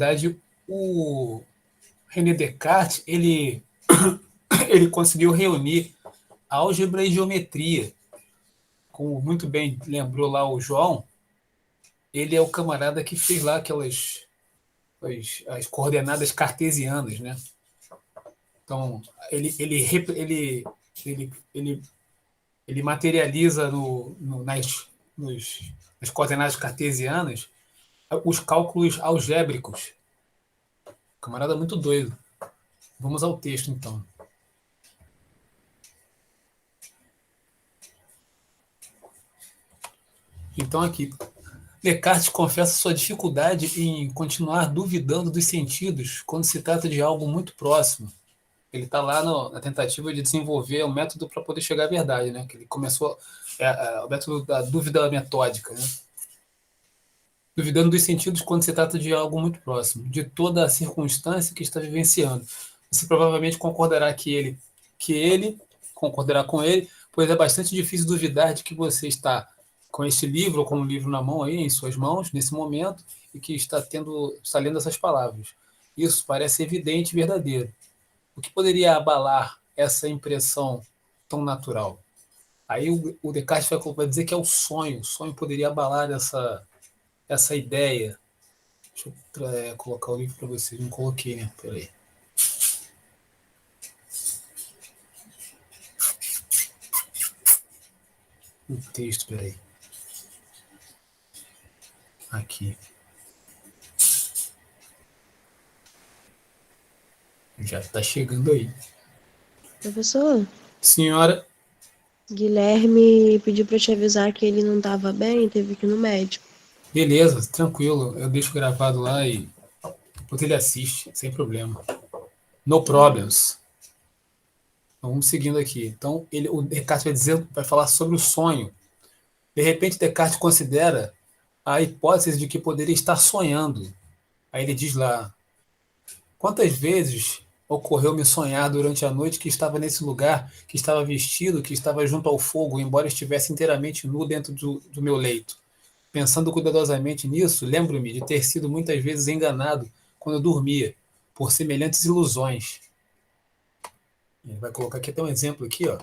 verdade, o René Descartes ele conseguiu reunir álgebra e geometria. Como muito bem lembrou lá o João, ele é o camarada que fez lá as coordenadas cartesianas, né? Então, ele, ele materializa nas coordenadas cartesianas os cálculos algébricos. Camarada muito doido. Vamos ao texto, então. Então, aqui, Descartes confessa sua dificuldade em continuar duvidando dos sentidos quando se trata de algo muito próximo. Ele está lá na tentativa de desenvolver um método para poder chegar à verdade, né? Que ele começou o método da dúvida metódica, né? Duvidando dos sentidos quando se trata de algo muito próximo, de toda a circunstância que está vivenciando. Você provavelmente concordará que ele concordará com ele, pois é bastante difícil duvidar de que você está com este livro ou com um livro na mão aí, em suas mãos, nesse momento, e que está lendo essas palavras. Isso parece evidente e verdadeiro. O que poderia abalar essa impressão tão natural? Aí o Descartes vai dizer que é o sonho. O sonho poderia abalar essa ideia. Deixa eu colocar o livro para vocês. Não coloquei, né? Peraí. O texto, peraí. Aqui. Já está chegando aí. Professor, Senhora, Guilherme pediu para te avisar que ele não estava bem, teve que ir no médico. beleza, tranquilo. Eu deixo gravado lá e depois ele assiste, sem problema. No problems. Então, vamos seguindo aqui. Então, o Descartes vai falar sobre o sonho. De repente, Descartes considera a hipótese de que poderia estar sonhando. Aí ele diz lá: quantas vezes ocorreu-me sonhar durante a noite que estava nesse lugar, que estava vestido, que estava junto ao fogo, embora estivesse inteiramente nu dentro do meu leito. Pensando cuidadosamente nisso, lembro-me de ter sido muitas vezes enganado quando eu dormia, por semelhantes ilusões. Ele vai colocar aqui até um exemplo aqui, ó,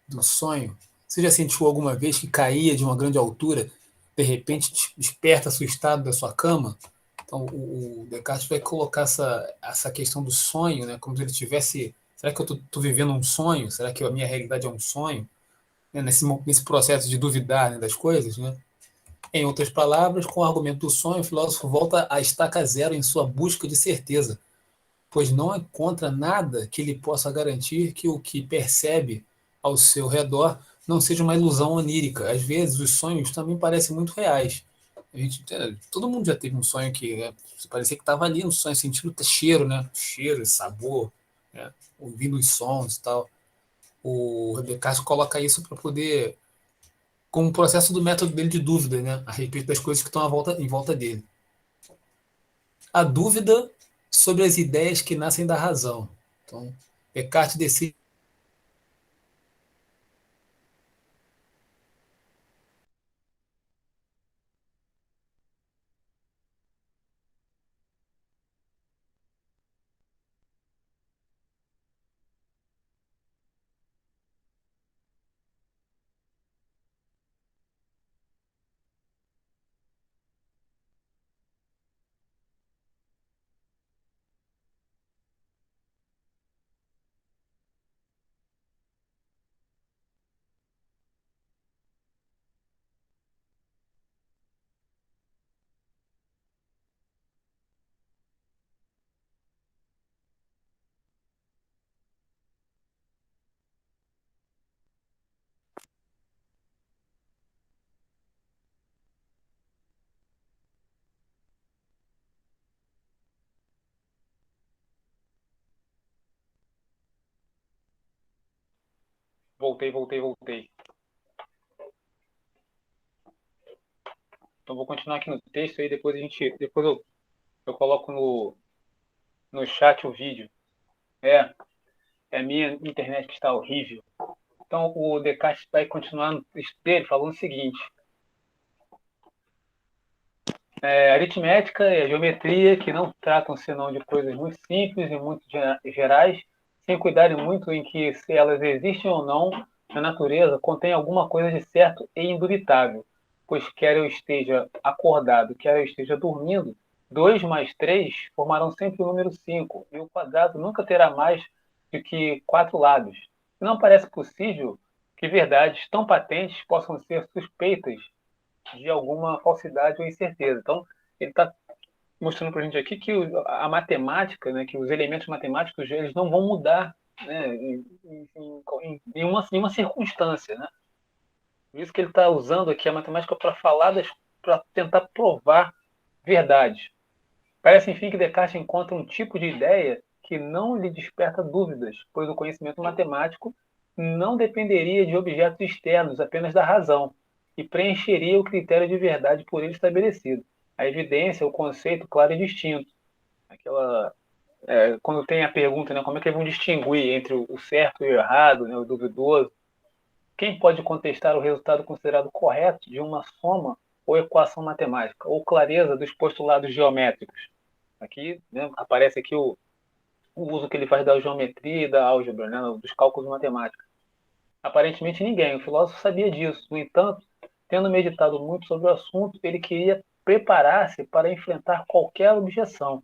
do sonho. Você já sentiu alguma vez que caía de uma grande altura, de repente desperta assustado da sua cama? Então, o Descartes vai colocar essa questão do sonho, né, como se ele tivesse. Será que eu estou vivendo um sonho? Será que a minha realidade é um sonho? Né, nesse processo de duvidar, né, das coisas, né? Em outras palavras, com o argumento do sonho, o filósofo volta à estaca zero em sua busca de certeza, pois não encontra nada que lhe possa garantir que o que percebe ao seu redor não seja uma ilusão onírica. Às vezes, os sonhos também parecem muito reais. Todo mundo já teve um sonho que, né, parecia que estava ali no sonho, sentindo cheiro, né? Cheiro, sabor, né? Ouvindo os sons e tal. O Descartes coloca isso para poder, como um processo do método dele de dúvida, né? A respeito das coisas que estão em volta dele. A dúvida sobre as ideias que nascem da razão. Então, Descartes decide. Voltei. Então vou continuar aqui no texto aí, depois eu coloco no chat o vídeo. É a minha internet que está horrível. Então o Descartes vai continuar no texto dele falando o seguinte: aritmética e a geometria, que não tratam senão de coisas muito simples e muito gerais, sem cuidarem muito em que se elas existem ou não na natureza, contém alguma coisa de certo e indubitável, pois quer eu esteja acordado, quer eu esteja dormindo, 2 mais 3 formarão sempre o número 5, e o quadrado nunca terá mais do que 4 lados. Não parece possível que verdades tão patentes possam ser suspeitas de alguma falsidade ou incerteza. Então, ele está mostrando para a gente aqui que a matemática, né, que os elementos matemáticos, eles não vão mudar, né, em uma circunstância, né? Por isso que ele está usando aqui a matemática para para tentar provar verdades. Parece, enfim, que Descartes encontra um tipo de ideia que não lhe desperta dúvidas, pois o conhecimento matemático não dependeria de objetos externos, apenas da razão, e preencheria o critério de verdade por ele estabelecido. A evidência, o conceito claro e distinto. Quando tem a pergunta, né, como é que eles vão distinguir entre o certo e o errado, né, o duvidoso? Quem pode contestar o resultado considerado correto de uma soma ou equação matemática, ou clareza dos postulados geométricos? Aqui, né, aparece aqui o uso que ele faz da geometria e da álgebra, né, dos cálculos matemáticos. Aparentemente ninguém, o filósofo sabia disso. No entanto, tendo meditado muito sobre o assunto, ele queria preparar-se para enfrentar qualquer objeção,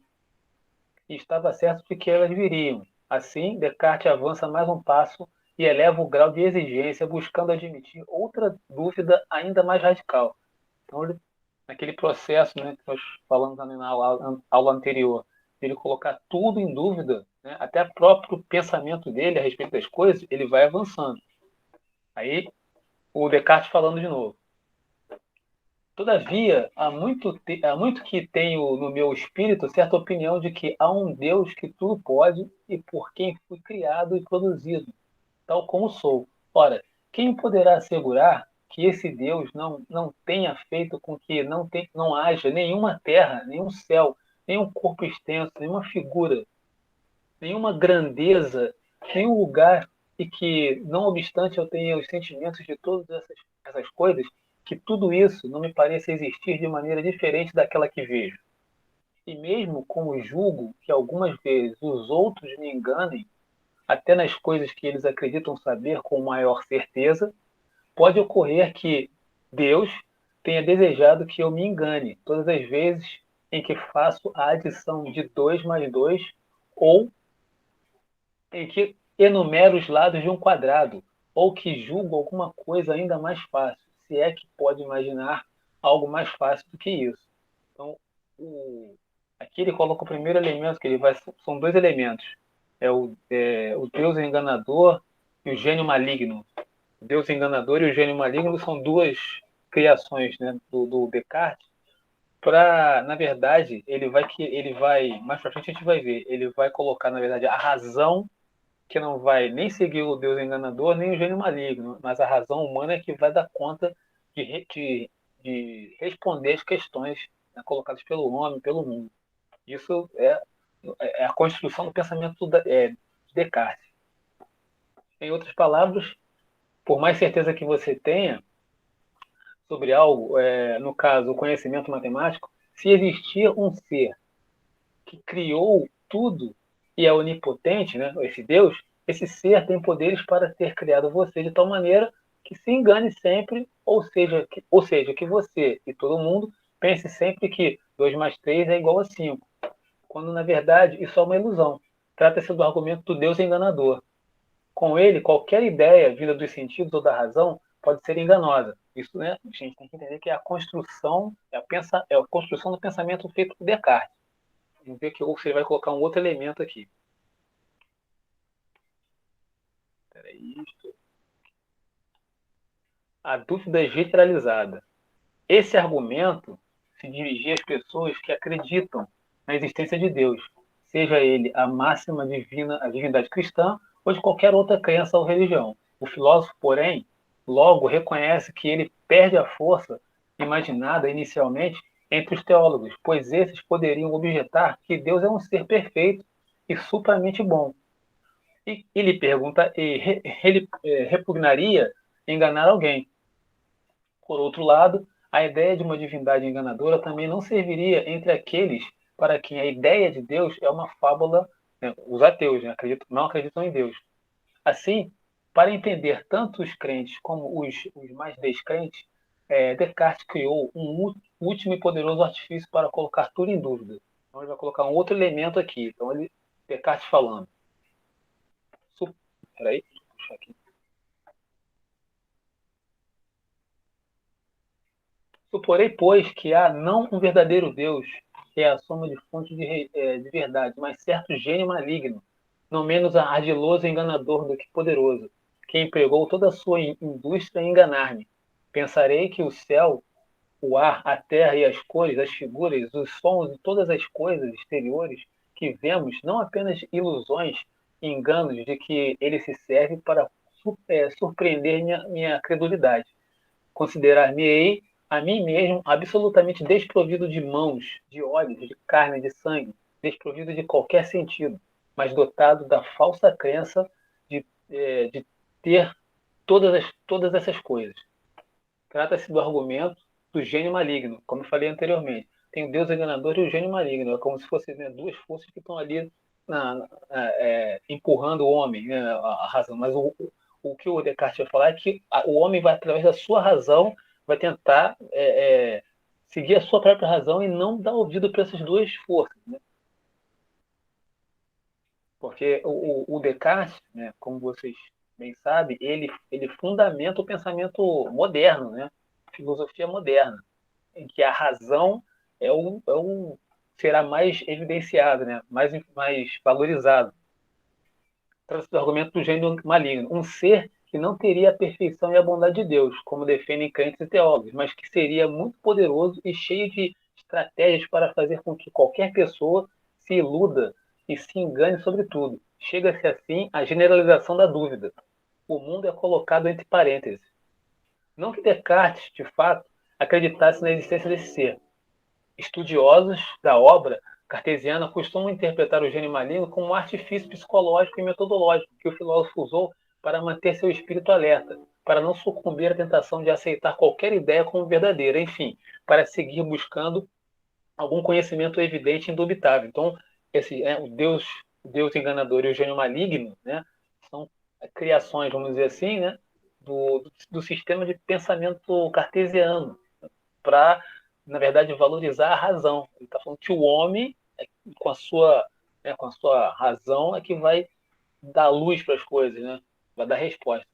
e estava certo de que elas viriam. Assim, Descartes avança mais um passo e eleva o grau de exigência, buscando admitir outra dúvida ainda mais radical. Então, naquele processo, né, que nós falamos na aula anterior, ele colocar tudo em dúvida, né, até o próprio pensamento dele a respeito das coisas, ele vai avançando. Aí, o Descartes falando de novo. Todavia, há muito que tenho no meu espírito certa opinião de que há um Deus que tudo pode e por quem fui criado e produzido, tal como sou. Ora, quem poderá assegurar que esse Deus não tenha feito com que não haja nenhuma terra, nenhum céu, nenhum corpo extenso, nenhuma figura, nenhuma grandeza, nenhum lugar, e que, não obstante eu tenha os sentimentos de todas essas coisas, que tudo isso não me pareça existir de maneira diferente daquela que vejo. E mesmo como julgo que algumas vezes os outros me enganem, até nas coisas que eles acreditam saber com maior certeza, pode ocorrer que Deus tenha desejado que eu me engane todas as vezes em que faço a adição de 2 mais 2 ou em que enumero os lados de um quadrado, ou que julgo alguma coisa ainda mais fácil, se é que pode imaginar algo mais fácil do que isso. Então, aqui ele coloca o primeiro elemento que ele vai. São dois elementos. O Deus enganador e o gênio maligno. O Deus enganador e o gênio maligno são duas criações, né, do Descartes. Na verdade, ele vai mais para frente a gente vai ver. Ele vai colocar, na verdade, a razão, que não vai nem seguir o Deus enganador, nem o gênio maligno, mas a razão humana é que vai dar conta de responder as questões, né, colocadas pelo homem, pelo mundo. Isso é a construção do pensamento de Descartes. Em outras palavras, por mais certeza que você tenha sobre algo, no caso, o conhecimento matemático, se existir um ser que criou tudo e é onipotente, né, esse Deus, esse ser tem poderes para ter criado você de tal maneira que se engane sempre, ou seja, que você e todo mundo pense sempre que 2 mais 3 é igual a 5, quando na verdade isso é uma ilusão. Trata-se do argumento do Deus enganador. Com ele, qualquer ideia vinda dos sentidos ou da razão pode ser enganosa. Isso, né, a gente tem que entender que é a construção, é a construção do pensamento feito por Descartes. Vamos ver que você vai colocar um outro elemento aqui. Peraí. A dúvida generalizada. Esse argumento se dirigia às pessoas que acreditam na existência de Deus, seja ele a máxima divina, a divindade cristã, ou de qualquer outra crença ou religião. O filósofo, porém, logo reconhece que ele perde a força imaginada inicialmente entre os teólogos, pois esses poderiam objetar que Deus é um ser perfeito e supramente bom. E ele pergunta, ele repugnaria enganar alguém. Por outro lado, A ideia de uma divindade enganadora também não serviria entre aqueles para quem a ideia de Deus é uma fábula, né? Os ateus, né? Não acreditam em Deus. Assim, para entender tanto os crentes como os mais descrentes, Descartes criou um último e poderoso artifício para colocar tudo em dúvida. Então ele vai colocar um outro elemento aqui. Então Descartes falando. Peraí, deixa eu puxar aqui. Suporei, pois, que há não um verdadeiro Deus, que é a soma de fontes de verdade, mas certo gênio maligno, não menos ardiloso e enganador do que poderoso, que empregou toda a sua indústria em enganar-me. Pensarei que o céu, o ar, a terra e as cores, as figuras, os sons e todas as coisas exteriores que vemos, não apenas ilusões e enganos de que ele se serve para surpreender minha credulidade. Considerar-me-ei a mim mesmo absolutamente desprovido de mãos, de olhos, de carne, de sangue, desprovido de qualquer sentido, mas dotado da falsa crença de ter todas essas coisas. Trata-se do argumento do gênio maligno, como eu falei anteriormente. Tem o Deus enganador e o gênio maligno. É como se fossem, né, duas forças que estão ali empurrando o homem, né, a razão. Mas o que o Descartes vai falar é que o homem vai, através da sua razão, vai tentar seguir a sua própria razão e não dar ouvido para essas duas forças. Né? Porque o Descartes, né, como vocês bem sabem, ele fundamenta o pensamento moderno, né? Filosofia moderna, em que a razão será mais evidenciada, né? mais valorizado. Trata-se do argumento do gênio maligno, um ser que não teria a perfeição e a bondade de Deus, como defendem crentes e teólogos, mas que seria muito poderoso e cheio de estratégias para fazer com que qualquer pessoa se iluda e se engane sobre tudo. Chega-se assim à generalização da dúvida. O mundo é colocado entre parênteses. Não que Descartes, de fato, acreditasse na existência desse ser. Estudiosos da obra cartesiana costumam interpretar o gênio maligno como um artifício psicológico e metodológico que o filósofo usou para manter seu espírito alerta, para não sucumbir à tentação de aceitar qualquer ideia como verdadeira, enfim, para seguir buscando algum conhecimento evidente e indubitável. Então, o Deus enganador e o gênio maligno, né, são criações, vamos dizer assim, né, do sistema de pensamento cartesiano, para, na verdade, valorizar a razão. Ele está falando que o homem, com a sua razão, é que vai dar luz para as coisas, né? Vai dar resposta.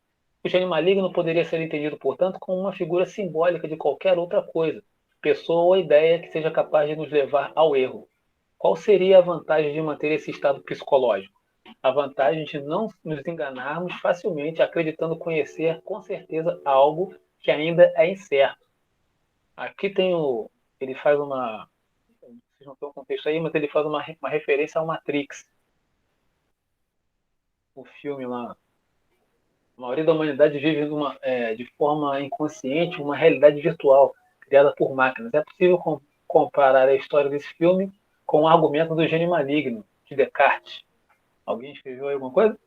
O gênio maligno poderia ser entendido, portanto, como uma figura simbólica de qualquer outra coisa, pessoa ou ideia que seja capaz de nos levar ao erro. Qual seria a vantagem de manter esse estado psicológico? A vantagem de não nos enganarmos facilmente acreditando conhecer com certeza algo que ainda é incerto. Aqui tem ele faz uma, vocês não estão no contexto aí, mas ele faz uma referência ao Matrix, o filme lá. A maioria da humanidade vive de forma inconsciente uma realidade virtual criada por máquinas. É possível comparar a história desse filme com o argumento do gênio maligno de Descartes. Alguém escreveu aí alguma coisa?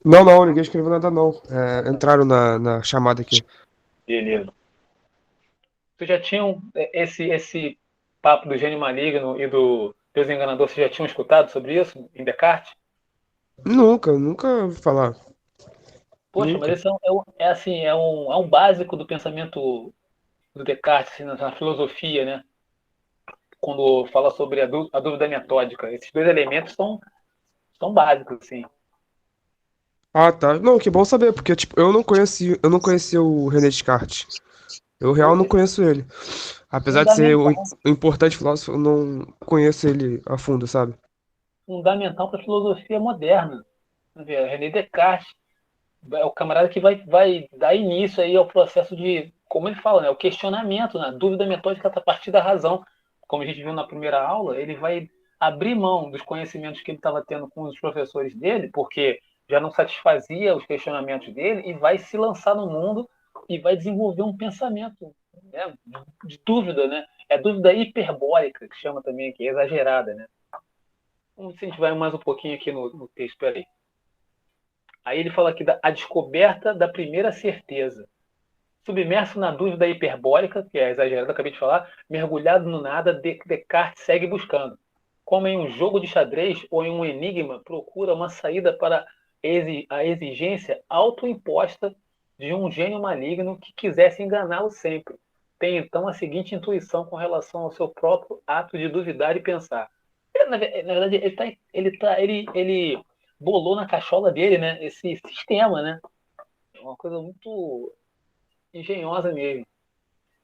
Não, não, ninguém escreveu nada não. Entraram na chamada aqui. Beleza. Vocês já tinham esse papo do gênio maligno e do Deus enganador, vocês já tinham escutado sobre isso em Descartes? Nunca ouvi falar. Poxa, Nunca. mas esse é um básico do pensamento do Descartes, assim, na filosofia, né? Quando fala sobre a dúvida metódica. Esses dois elementos são básicos, assim. Ah, tá. Não, que bom saber, porque tipo, eu não conheci o René Descartes. Eu real não conheço ele. Apesar de ser Fundamental, um importante filósofo, eu não conheço ele a fundo, sabe? fundamental para a filosofia moderna. René Descartes é o camarada que vai dar início aí ao processo de, como ele fala, né, o questionamento, né, a dúvida metódica a partir da razão. Como a gente viu na primeira aula, ele vai abrir mão dos conhecimentos que ele estava tendo com os professores dele, porque já não satisfazia os questionamentos dele, e vai se lançar no mundo e vai desenvolver um pensamento, né, de dúvida, né? É dúvida hiperbólica, que chama também, que é exagerada, né? Vamos ver se a gente vai mais um pouquinho aqui no texto, peraí. Aí ele fala aqui a descoberta da primeira certeza. Submerso na dúvida hiperbólica, que é exagerado, acabei de falar, mergulhado no nada, Descartes segue buscando. Como em um jogo de xadrez ou em um enigma, procura uma saída para a exigência autoimposta de um gênio maligno que quisesse enganá-lo sempre. Tem então a seguinte intuição com relação ao seu próprio ato de duvidar e pensar. Na verdade, ele bolou na cachola dele, né, esse sistema, né? É uma coisa muito engenhosa mesmo.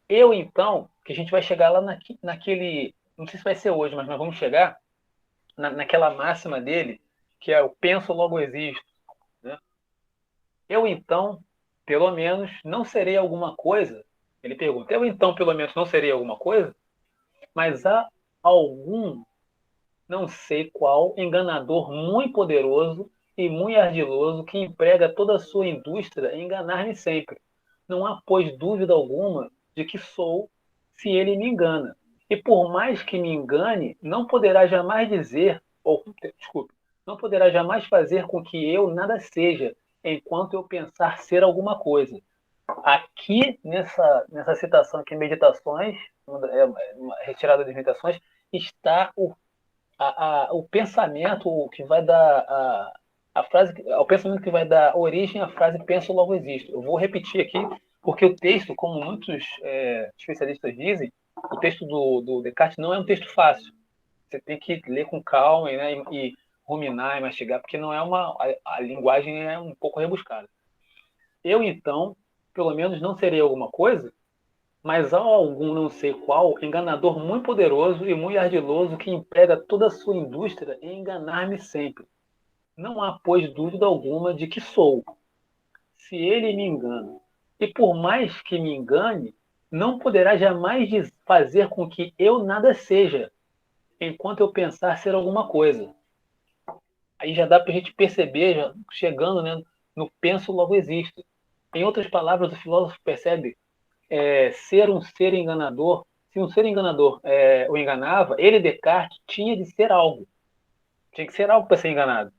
Eu, então, que a gente vai chegar lá naquele. Não sei se vai ser hoje, mas nós vamos chegar naquela máxima dele, que é o penso, logo existo. Né? Eu, então, pelo menos, não serei alguma coisa. Ele pergunta: eu, então, pelo menos, não serei alguma coisa? Mas há algum, não sei qual, enganador muito poderoso e muito ardiloso que emprega toda a sua indústria em enganar-me sempre. Não há, pois, dúvida alguma de que sou, se ele me engana. E por mais que me engane, não poderá jamais dizer, ou, desculpe, não poderá jamais fazer com que eu nada seja, enquanto eu pensar ser alguma coisa. Aqui, nessa citação aqui, Meditações, uma retirada das Meditações, está o pensamento que vai dar a frase, o pensamento que vai dar origem à frase penso logo existo. Eu vou repetir aqui porque o texto, como muitos especialistas dizem, o texto do Descartes não é um texto fácil. Você tem que ler com calma, né, e ruminar e mastigar, porque não é a linguagem é um pouco rebuscada. Eu então, pelo menos não serei alguma coisa, mas há algum não sei qual enganador muito poderoso e muito ardiloso que emprega toda a sua indústria em enganar-me sempre. Não há, pois, dúvida alguma de que sou, se ele me engana. E por mais que me engane, não poderá jamais fazer com que eu nada seja, enquanto eu pensar ser alguma coisa. Aí já dá para a gente perceber, já chegando, né, no penso logo existo. Em outras palavras, o filósofo percebe ser um ser enganador. Se um ser enganador o enganava, ele, Descartes, tinha de ser algo. Tinha que ser algo para ser enganado,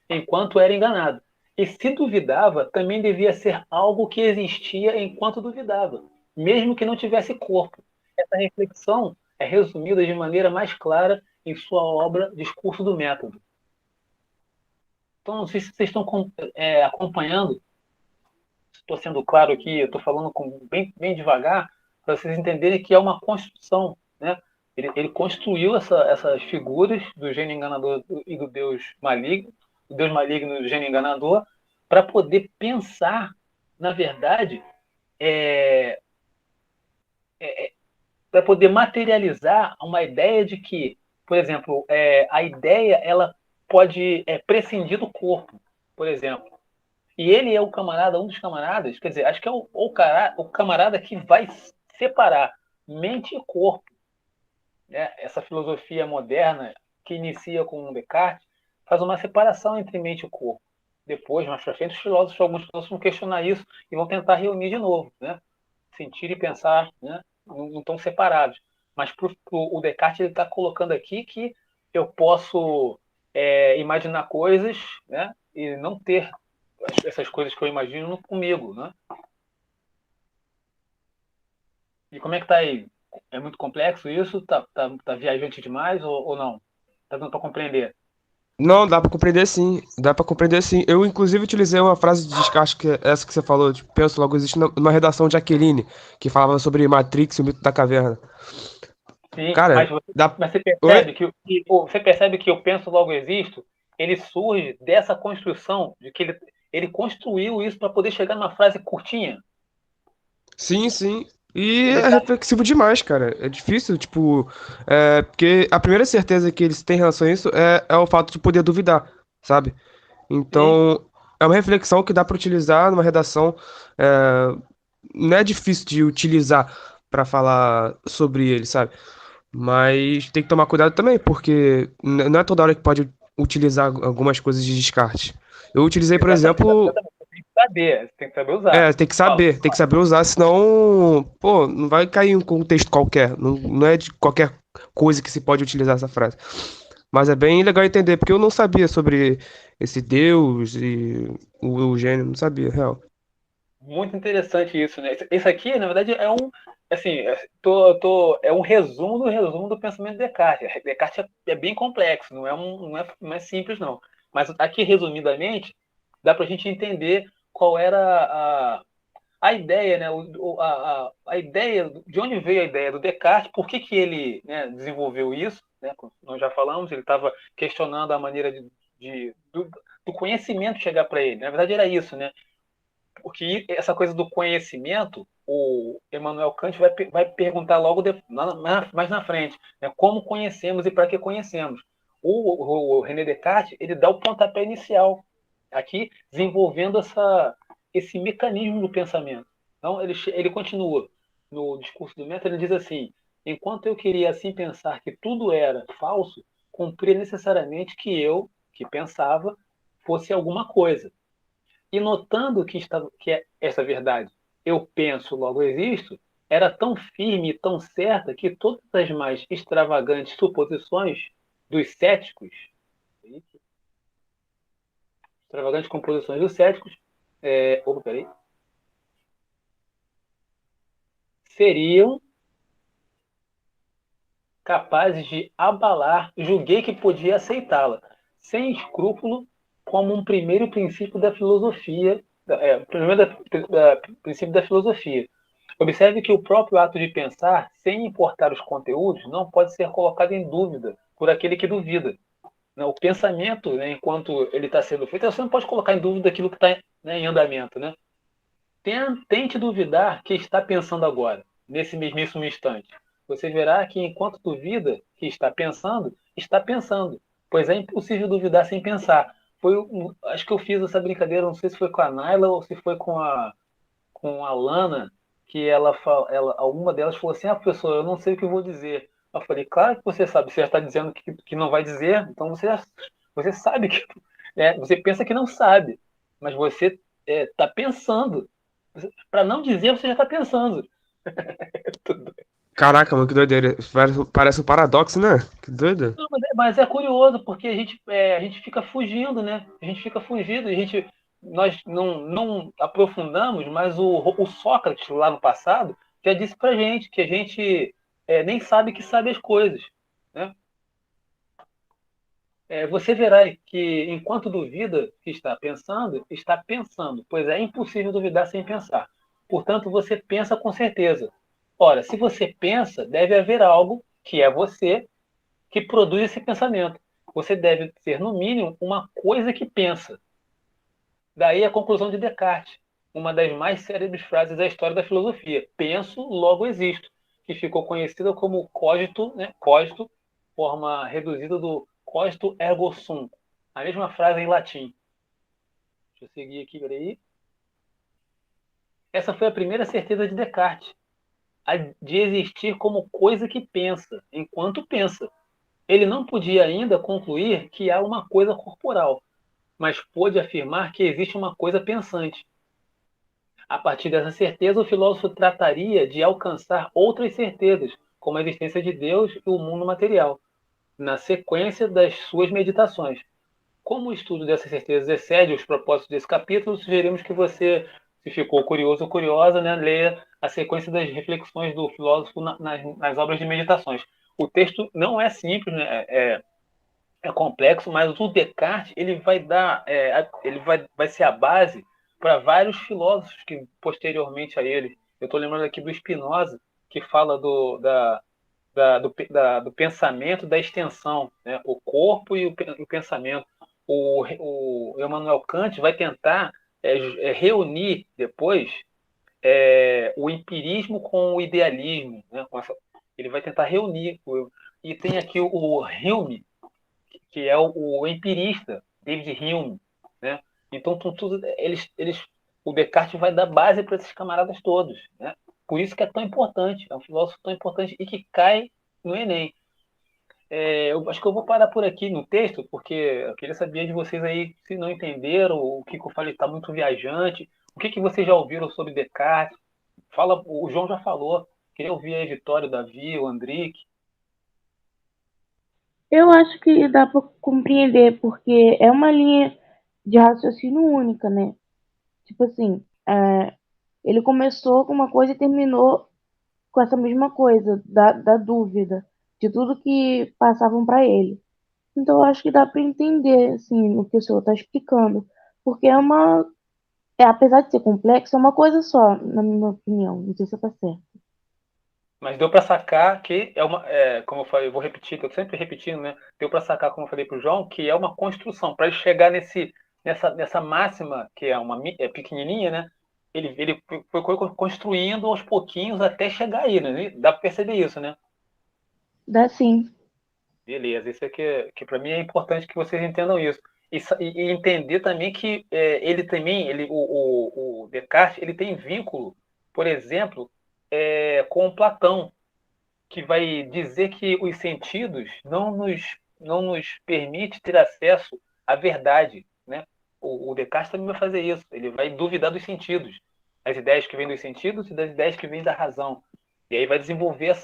enquanto era enganado. E se duvidava, também devia ser algo que existia enquanto duvidava, mesmo que não tivesse corpo. Essa reflexão é resumida de maneira mais clara em sua obra Discurso do Método. Então, não sei se vocês estão acompanhando. Estou sendo claro aqui, eu estou falando bem, bem devagar, para vocês entenderem que é uma construção. Né? Ele construiu essas figuras do gênio enganador e do Deus maligno e do gênio enganador, para poder pensar, na verdade, para poder materializar uma ideia de que, por exemplo, a ideia ela pode prescindir do corpo, por exemplo. E ele é um dos camaradas, quer dizer, acho que é o camarada que vai separar mente e corpo. Né? Essa filosofia moderna que inicia com Descartes faz uma separação entre mente e corpo. Depois, mais para frente, alguns filósofos vão questionar isso e vão tentar reunir de novo. Né? Sentir e pensar, né? Não estão separados. Mas o Descartes ele está colocando aqui que eu posso imaginar coisas, né? E não ter essas coisas que eu imagino comigo, né? E como é que tá aí? É muito complexo isso? Tá viajante demais ou não? Tá dando para compreender? Não, dá pra compreender sim. Dá pra compreender sim. Eu, inclusive, utilizei uma frase de Descartes, que é essa que você falou, de penso logo existe, numa redação de Aquilini, que falava sobre Matrix e o mito da caverna. Sim, Cara, mas você Oi? percebe que eu penso logo existo, ele surge dessa construção, de que ele construiu isso para poder chegar numa frase curtinha. Sim, sim. E Ele é tá, reflexivo demais, cara. É difícil, tipo. Porque a primeira certeza que eles têm em relação a isso é o fato de poder duvidar, sabe? sim, Então, é uma reflexão que dá pra utilizar numa redação. é, Não é difícil de utilizar pra falar sobre ele, sabe? Mas tem que tomar cuidado também, porque não é toda hora que pode utilizar algumas coisas de descarte. Eu utilizei, por exatamente, exemplo. você tem que saber usar. Fala. Tem que saber usar, senão, pô, não vai cair em um contexto qualquer. Não é de qualquer coisa que se pode utilizar essa frase. Mas é bem legal entender, porque eu não sabia sobre esse Deus e o gênio, não sabia, real. Muito interessante isso, né? Esse aqui, na verdade, assim, é um resumo do pensamento de Descartes. Descartes é bem complexo, não é simples, não. Mas aqui, resumidamente, dá para a gente entender qual era a ideia, né? A ideia, de onde veio a ideia do Descartes, por que ele, né, desenvolveu isso, né? Como nós já falamos, ele estava questionando a maneira do conhecimento chegar para ele. Na verdade, era isso, né? Porque essa coisa do conhecimento, o Emmanuel Kant vai perguntar logo mais na frente, né, como conhecemos e para que conhecemos. O René Descartes, ele dá o pontapé inicial, aqui desenvolvendo esse mecanismo do pensamento. Então, ele continua no discurso do método, ele diz assim: enquanto eu queria assim pensar que tudo era falso, cumpria necessariamente que pensava, fosse alguma coisa. E notando que é essa verdade, eu penso, logo existo, era tão firme e tão certa que todas as mais extravagantes suposições dos céticos, extravagantes composições dos céticos, peraí, seriam capazes de abalar, julguei que podia aceitá-la, sem escrúpulo, como um primeiro princípio da filosofia, princípio da filosofia. Observe que o próprio ato de pensar, sem importar os conteúdos, não pode ser colocado em dúvida por aquele que duvida. O pensamento, né, enquanto ele está sendo feito, você não pode colocar em dúvida aquilo que está, né, em andamento. Né? Tente duvidar que está pensando agora, nesse mesmíssimo instante. Você verá que enquanto duvida que está pensando, pois é impossível duvidar sem pensar. Acho que eu fiz essa brincadeira, não sei se foi com a Naila ou se foi com a Lana, que alguma delas falou assim: professor, eu não sei o que eu vou dizer. Eu falei: claro que você sabe, você já está dizendo que não vai dizer, então você sabe que. Você pensa que não sabe, mas você está pensando. Para não dizer, você já está pensando. Caraca, mano, que doideira. Parece um paradoxo, né? Que doido. Não, mas é curioso, porque a gente fica fugindo, né? A gente fica fugindo, nós não aprofundamos, mas o Sócrates, lá no passado, já disse pra gente que a gente nem sabe que sabe as coisas. Né? Você verá que, enquanto duvida que está pensando, pois é impossível duvidar sem pensar. Portanto, você pensa com certeza. Ora, se você pensa, deve haver algo que é você que produz esse pensamento. Você deve ser, no mínimo, uma coisa que pensa. Daí a conclusão de Descartes, uma das mais célebres frases da história da filosofia: penso, logo existo, que ficou conhecida como cogito, né? Cogito, forma reduzida do cogito ergo sum. A mesma frase em latim. Deixa eu seguir aqui, peraí. Essa foi a primeira certeza de Descartes, a de existir como coisa que pensa, enquanto pensa. Ele não podia ainda concluir que há uma coisa corporal, mas pôde afirmar que existe uma coisa pensante. A partir dessa certeza, o filósofo trataria de alcançar outras certezas, como a existência de Deus e o mundo material, na sequência das suas meditações. Como o estudo dessas certezas excede os propósitos desse capítulo, sugerimos que você, se ficou curioso ou curiosa, né, leia a sequência das reflexões do filósofo nas obras de meditações. O texto não é simples, né, é complexo, mas o Descartes ele vai ser a base para vários filósofos que posteriormente a ele. Eu estou lembrando aqui do Spinoza, que fala do pensamento, da extensão, né? O corpo e o pensamento. O Emmanuel Kant vai tentar reunir depois o empirismo com o idealismo, né? Ele vai tentar reunir. E tem aqui o Hume, que é o empirista, David Hume, né? Então, o Descartes vai dar base para esses camaradas todos, né? Por isso que é tão importante, é um filósofo tão importante e que cai no Enem. Eu acho que eu vou parar por aqui no texto, porque eu queria saber de vocês aí, se não entenderam, o que eu falei está muito viajante, o que vocês já ouviram sobre Descartes. Fala, o João já falou, queria ouvir aí Vitório, o Davi, o Andrique. Eu acho que dá para compreender, porque é uma linha de raciocínio única, né? Tipo assim, ele começou com uma coisa e terminou com essa mesma coisa, da dúvida, de tudo que passavam para ele. Então, eu acho que dá para entender, assim, o que o senhor está explicando. Porque apesar de ser complexo, é uma coisa só, na minha opinião. Não sei se está certo. Mas deu para sacar que como eu falei, eu vou repetir, que eu sempre repetindo, né? Deu para sacar, como eu falei para o João, que é uma construção. Para ele chegar nessa máxima, que é pequenininha, né? Ele foi construindo aos pouquinhos até chegar aí, né? Dá para perceber isso, né? Dá sim. Beleza, isso é que para mim é importante que vocês entendam isso. E entender também que ele também, o Descartes, ele tem vínculo, por exemplo, com Platão, que vai dizer que os sentidos não nos permite ter acesso à verdade, né? O Descartes também vai fazer isso. Ele vai duvidar dos sentidos, as ideias que vêm dos sentidos e das ideias que vêm da razão. E aí vai desenvolver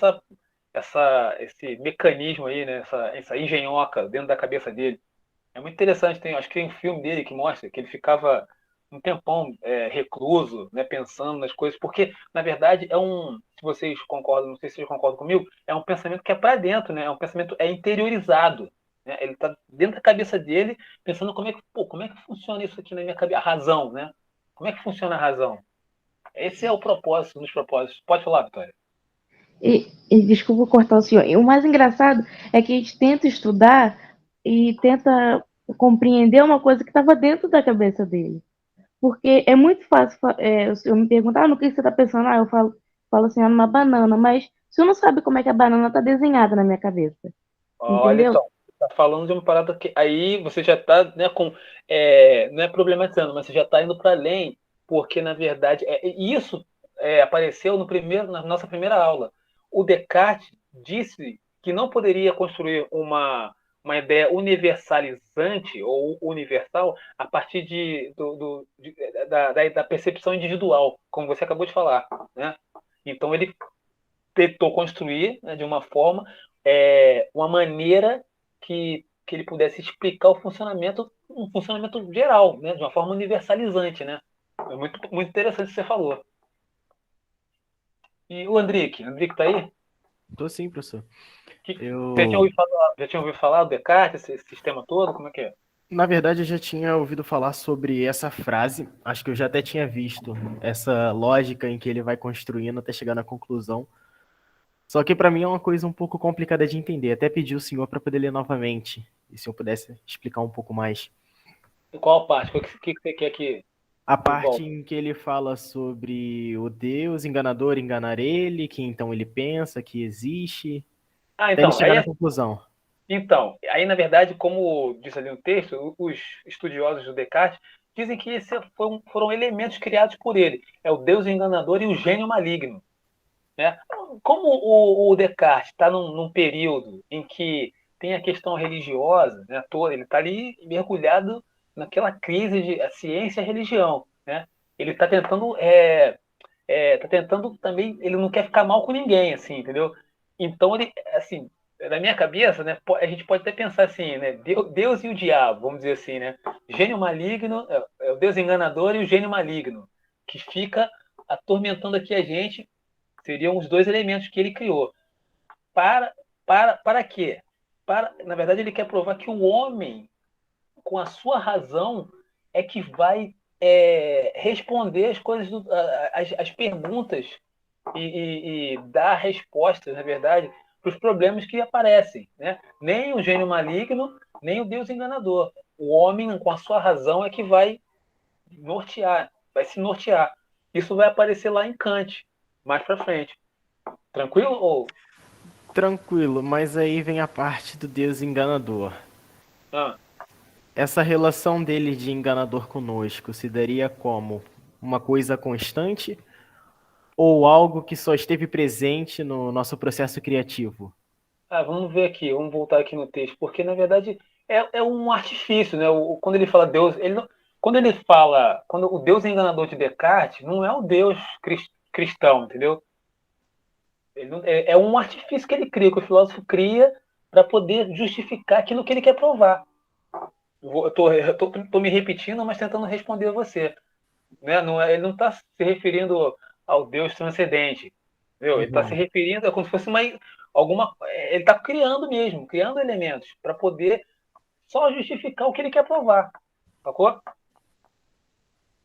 esse mecanismo aí, né? Essa engenhoca dentro da cabeça dele. É muito interessante. Acho que tem um filme dele que mostra que ele ficava um tempão recluso, né, pensando nas coisas, porque, na verdade, se vocês concordam, não sei se vocês concordam comigo, é um pensamento que é para dentro, né? É um pensamento interiorizado. Né? Ele está dentro da cabeça dele, pensando como é que funciona isso aqui na minha cabeça, a razão, né? Como é que funciona a razão? Esse é o propósito, um dos propósitos. Pode falar, Vitória. E desculpa cortar o senhor. E o mais engraçado é que a gente tenta estudar e tenta compreender uma coisa que estava dentro da cabeça dele. Porque é muito fácil o senhor me perguntar, no que você está pensando? Eu falo assim, numa banana, mas o senhor não sabe como é que a banana está desenhada na minha cabeça. Olha, Entendeu? então, tá falando de uma parada que aí você já está, né, não é problematizando, mas você já está indo para além, porque na verdade isso apareceu na nossa primeira aula. O Descartes disse que não poderia construir uma ideia universalizante ou universal a partir da percepção individual, como você acabou de falar, né? Então ele tentou construir, né, de uma forma, uma maneira que ele pudesse explicar um funcionamento geral, né, de uma forma universalizante, né? É muito, muito interessante o que você falou. E o Andrique tá aí? Tô sim, professor. Você já tinha ouvido falar do Descartes, esse sistema todo? Como é que é? Na verdade, eu já tinha ouvido falar sobre essa frase. Acho que eu já até tinha visto essa lógica em que ele vai construindo até chegar na conclusão. Só que para mim é uma coisa um pouco complicada de entender. Até pedi o senhor para poder ler novamente. E se eu pudesse explicar um pouco mais. E qual parte? O que você quer que A eu parte volte? em que ele fala sobre o Deus enganador enganar ele, que então ele pensa que existe, Ah, até ele então, chegar na conclusão. Aí, na verdade, como diz ali no texto, os estudiosos do Descartes dizem que esses foram elementos criados por ele. É o Deus enganador e o gênio maligno. Né? Como o Descartes está num período em que tem a questão religiosa, né, toda, ele está ali mergulhado naquela crise de a ciência e a religião. Né? Ele está tentando também, ele não quer ficar mal com ninguém, assim, entendeu? Então ele, assim, na minha cabeça, né, a gente pode até pensar assim, né, Deus e o diabo, vamos dizer assim, né, gênio maligno, é o Deus enganador e o gênio maligno, que fica atormentando aqui a gente, seriam os dois elementos que ele criou. Para, para quê? Na verdade, ele quer provar que o homem, com a sua razão, é que vai responder as coisas, as perguntas e dar respostas, na verdade, para os problemas que aparecem. Né? Nem o gênio maligno, nem o Deus enganador. O homem, com a sua razão, é que vai se nortear. Isso vai aparecer lá em Kant, mais para frente. Tranquilo? Tranquilo, mas aí vem a parte do Deus enganador. Ah, Essa relação dele de enganador conosco se daria como uma coisa constante ou algo que só esteve presente no nosso processo criativo? vamos ver aqui, vamos voltar aqui no texto, porque na verdade é um artifício, né? Quando ele fala Deus, quando o Deus enganador de Descartes, não é o Deus cristão, entendeu? É um artifício que ele cria, que o filósofo cria para poder justificar aquilo que ele quer provar. Eu tô me repetindo, mas tentando responder a você. Né? Ele não está se referindo ao Deus transcendente. Entendeu? Ele está se referindo, é como se fosse ele está criando mesmo, criando elementos para poder só justificar o que ele quer provar. Sacou?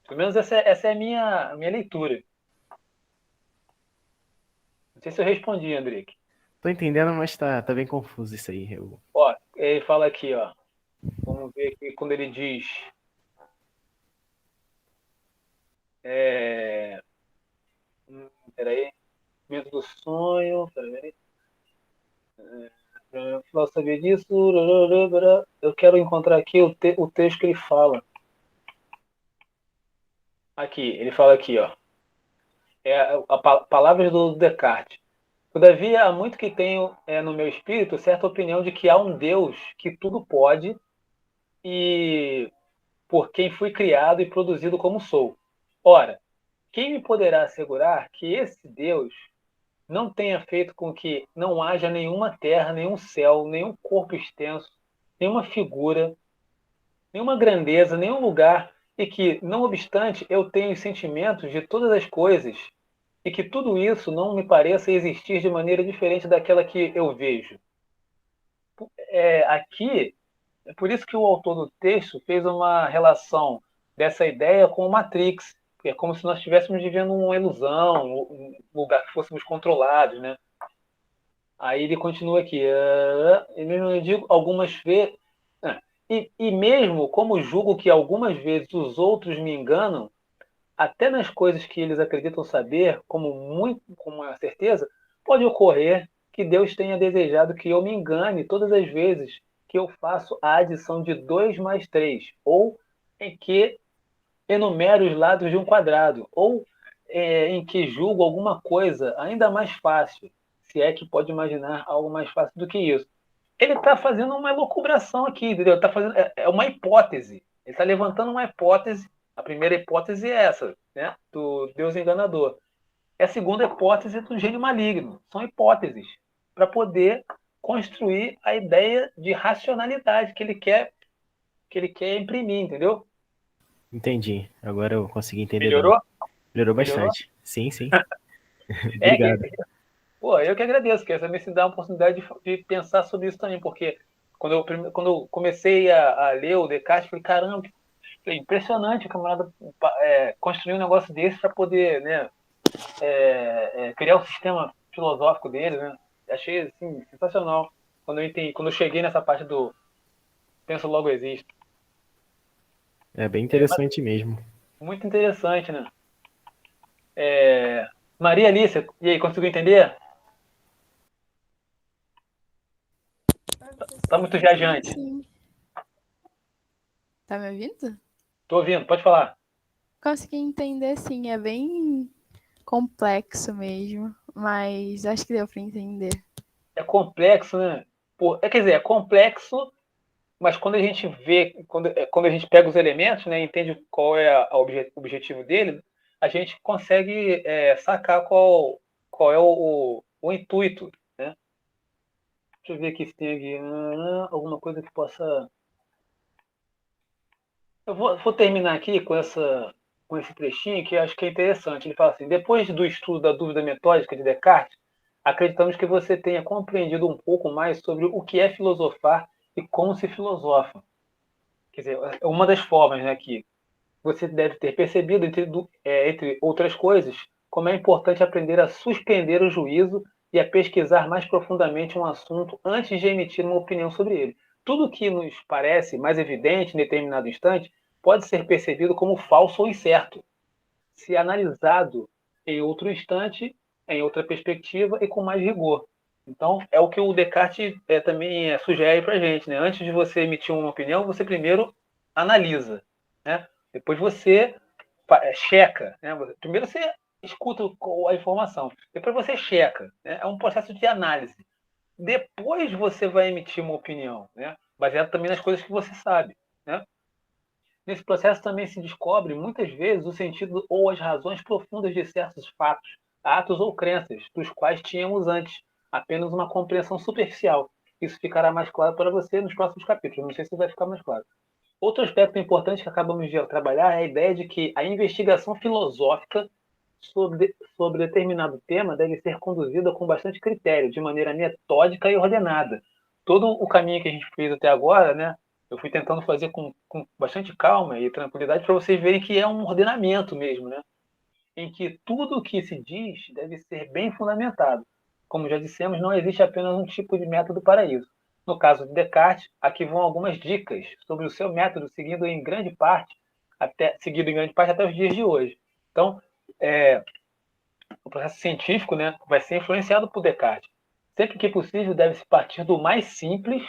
Pelo menos essa é a minha leitura. Não sei se eu respondi, Andrique. Tô entendendo, mas tá bem confuso isso aí. Ó, ele fala aqui, ó. Vamos ver aqui quando ele diz. Peraí. Medo do sonho. Peraí. Para saber disso. Eu quero encontrar aqui o texto que ele fala. Aqui, ele fala aqui, ó. Palavras do Descartes. Todavia, há muito que tenho no meu espírito certa opinião de que há um Deus que tudo pode e por quem fui criado e produzido como sou. Ora, quem me poderá assegurar que esse Deus não tenha feito com que não haja nenhuma terra, nenhum céu, nenhum corpo extenso, nenhuma figura, nenhuma grandeza, nenhum lugar, e que, não obstante, eu tenho os sentimentos de todas as coisas, e que tudo isso não me pareça existir de maneira diferente daquela que eu vejo. Aqui, é por isso que o autor do texto fez uma relação dessa ideia com o Matrix. É como se nós estivéssemos vivendo uma ilusão, um lugar que fôssemos controlados, né? Aí ele continua aqui. E mesmo eu digo algumas vezes. E mesmo como julgo que algumas vezes os outros me enganam, até nas coisas que eles acreditam saber, com uma certeza, pode ocorrer que Deus tenha desejado que eu me engane todas as vezes que eu faço a adição de 2 mais 3, ou em que enumero os lados de um quadrado, ou em que julgo alguma coisa ainda mais fácil, se é que pode imaginar algo mais fácil do que isso. Ele está fazendo uma elucubração aqui, entendeu? Tá fazendo, uma hipótese. Ele está levantando uma hipótese. A primeira hipótese é essa, né? Do Deus enganador. E a segunda hipótese do gênio maligno. São hipóteses para poder construir a ideia de racionalidade que ele quer imprimir, entendeu? Entendi. Agora eu consegui entender. Melhorou? Melhorou bastante. Sim. Obrigado. Eu que agradeço, que também se dá a oportunidade de pensar sobre isso também, porque quando eu comecei a ler o Descartes, falei, caramba, impressionante o camarada construir um negócio desse para poder, né, criar o sistema filosófico dele, né? Achei assim, sensacional quando eu cheguei nessa parte do penso logo existo. É bem interessante mesmo. Muito interessante, né? Maria Alice, e aí, conseguiu entender? Tá muito viajante. Sim. Tá me ouvindo? Tô ouvindo, pode falar. Consegui entender, sim. É bem complexo mesmo, mas acho que deu para entender. É complexo, né? Quer dizer, é complexo, mas quando a gente vê, quando a gente pega os elementos, né, entende qual é o objetivo dele, a gente consegue sacar qual é o intuito, né? Deixa eu ver aqui se tem aqui alguma coisa que possa... Eu vou terminar aqui com esse trechinho que eu acho que é interessante. Ele fala assim: depois do estudo da dúvida metódica de Descartes, acreditamos que você tenha compreendido um pouco mais sobre o que é filosofar e como se filosofa. Quer dizer, é uma das formas, né, que você deve ter percebido, entre outras coisas, como é importante aprender a suspender o juízo e a pesquisar mais profundamente um assunto antes de emitir uma opinião sobre ele. Tudo que nos parece mais evidente em determinado instante pode ser percebido como falso ou incerto, se analisado em outro instante, em outra perspectiva e com mais rigor. Então, é o que o Descartes também sugere para a gente, né? Antes de você emitir uma opinião, você primeiro analisa, né? Depois você checa, né? Primeiro você escuta a informação, depois você checa, né? É um processo de análise. Depois você vai emitir uma opinião, né? Baseado também nas coisas que você sabe, né? Nesse processo também se descobre, muitas vezes, o sentido ou as razões profundas de certos fatos, atos ou crenças, dos quais tínhamos antes apenas uma compreensão superficial. isso ficará mais claro para você nos próximos capítulos. Não sei se vai ficar mais claro. Outro aspecto importante que acabamos de trabalhar é a ideia de que a investigação filosófica sobre determinado tema deve ser conduzida com bastante critério, de maneira metódica e ordenada. Todo o caminho que a gente fez até agora, né, eu fui tentando fazer com bastante calma e tranquilidade para vocês verem que é um ordenamento mesmo, né, em que tudo o que se diz deve ser bem fundamentado. Como já dissemos, não existe apenas um tipo de método para isso. No caso de Descartes, aqui vão algumas dicas sobre o seu método, seguido em grande parte até os dias de hoje. Então, o processo científico, né, vai ser influenciado por Descartes. Sempre que possível, deve-se partir do mais simples,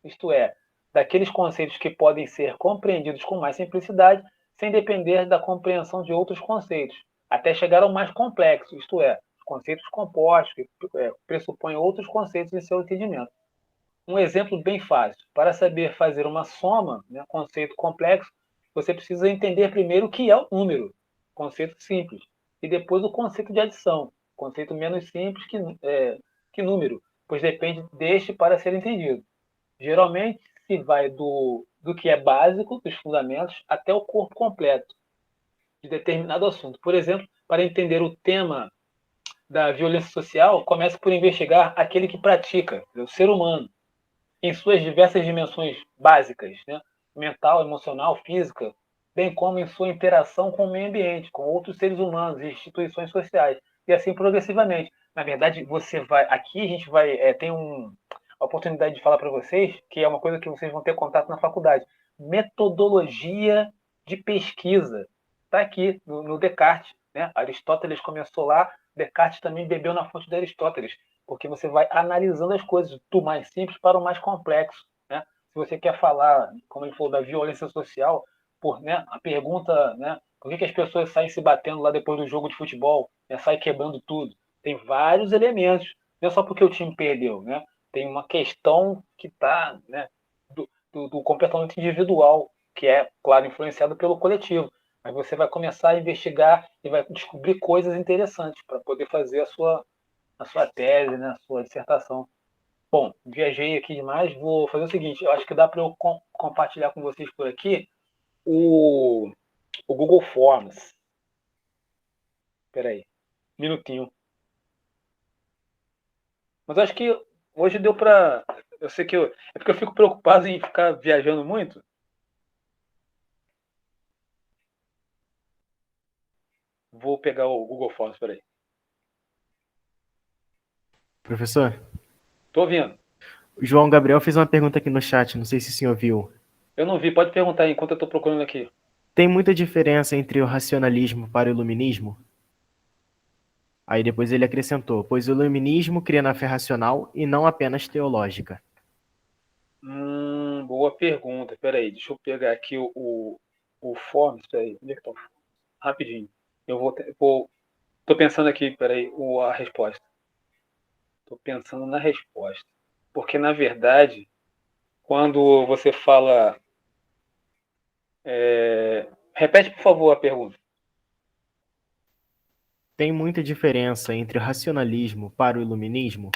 isto é, daqueles conceitos que podem ser compreendidos com mais simplicidade, sem depender da compreensão de outros conceitos, até chegar ao mais complexo, isto é, conceitos compostos que pressupõem outros conceitos em seu entendimento. Um exemplo bem fácil. Para saber fazer uma soma, né, conceito complexo, você precisa entender primeiro o que é o número, conceito simples, e depois o conceito de adição, conceito menos simples que número, pois depende deste para ser entendido. Geralmente se vai do que é básico, dos fundamentos, até o corpo completo de determinado assunto. Por exemplo, para entender o tema da violência social, comece por investigar aquele que pratica, o ser humano, em suas diversas dimensões básicas, né? Mental, emocional, física, bem como em sua interação com o meio ambiente, com outros seres humanos e instituições sociais, e assim progressivamente. Na verdade, aqui a gente vai tem a oportunidade de falar para vocês, que é uma coisa que vocês vão ter contato na faculdade, metodologia de pesquisa. Está aqui no Descartes, né? Aristóteles começou lá, Descartes também bebeu na fonte de Aristóteles, porque você vai analisando as coisas do mais simples para o mais complexo, né? Se você quer falar, como ele falou, da violência social, né, a pergunta, né, por que as pessoas saem se batendo lá depois do jogo de futebol, né, saem quebrando tudo? Tem vários elementos, não é só porque o time perdeu, né? Tem uma questão que está, né, do comportamento individual, que é, claro, influenciado pelo coletivo. Mas você vai começar a investigar e vai descobrir coisas interessantes para poder fazer a sua tese, né, a sua dissertação. Bom, viajei aqui demais, vou fazer o seguinte, eu acho que dá para eu compartilhar com vocês por aqui o Google Forms. Espera aí, minutinho. Mas acho que hoje deu para... Eu sei que é porque eu fico preocupado em ficar viajando muito. Vou pegar o Google Forms, espera aí. Professor, Tô ouvindo. o João Gabriel fez uma pergunta aqui no chat, não sei se o senhor viu. Eu não vi, pode perguntar aí, enquanto eu tô procurando aqui. Tem muita diferença entre o racionalismo para o iluminismo? Aí depois ele acrescentou, pois o iluminismo cria na fé racional e não apenas teológica. Boa pergunta. Espera aí, deixa eu pegar aqui o Forms. Espera aí, onde é que tá? Rapidinho. Tô pensando aqui, espera aí, a resposta. Tô pensando na resposta. Porque, na verdade, quando você fala... Repete, por favor, a pergunta. Tem muita diferença entre o racionalismo para o iluminismo?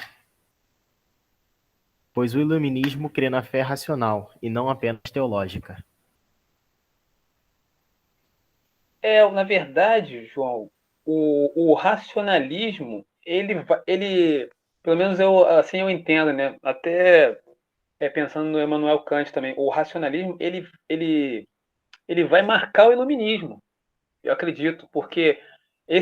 Pois o iluminismo crê na fé racional e não apenas teológica. Na verdade, João, o racionalismo, ele, pelo menos assim eu entendo, né? Até pensando no Immanuel Kant também, o racionalismo, ele vai marcar o iluminismo, eu acredito, porque eu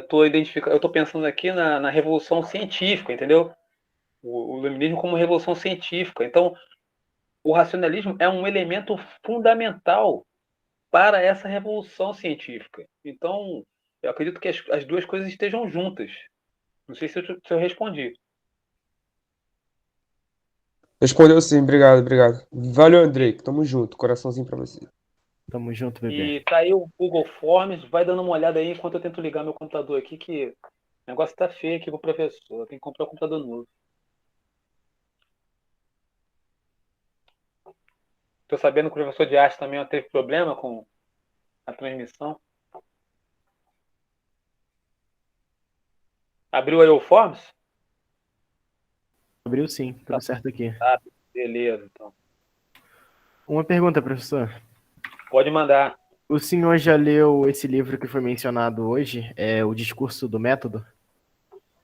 estou pensando aqui na revolução científica, entendeu? O iluminismo como revolução científica. Então, o racionalismo é um elemento fundamental para essa revolução científica. Então, eu acredito que as duas coisas estejam juntas. Não sei se eu respondi. Respondeu sim, obrigado, obrigado. Valeu, Andrei. Tamo junto. Coraçãozinho pra você. Tamo junto, bebê. E tá aí o Google Forms, vai dando uma olhada aí enquanto eu tento ligar meu computador aqui, que o negócio tá feio aqui pro professor. Tem que comprar um computador novo. Tô sabendo que o professor de arte também teve problema com a transmissão. Abriu aí o Forms? Abriu sim, tudo certo aqui. Tá, beleza, então. Uma pergunta, professor. Pode mandar. O senhor já leu esse livro que foi mencionado hoje, O Discurso do Método?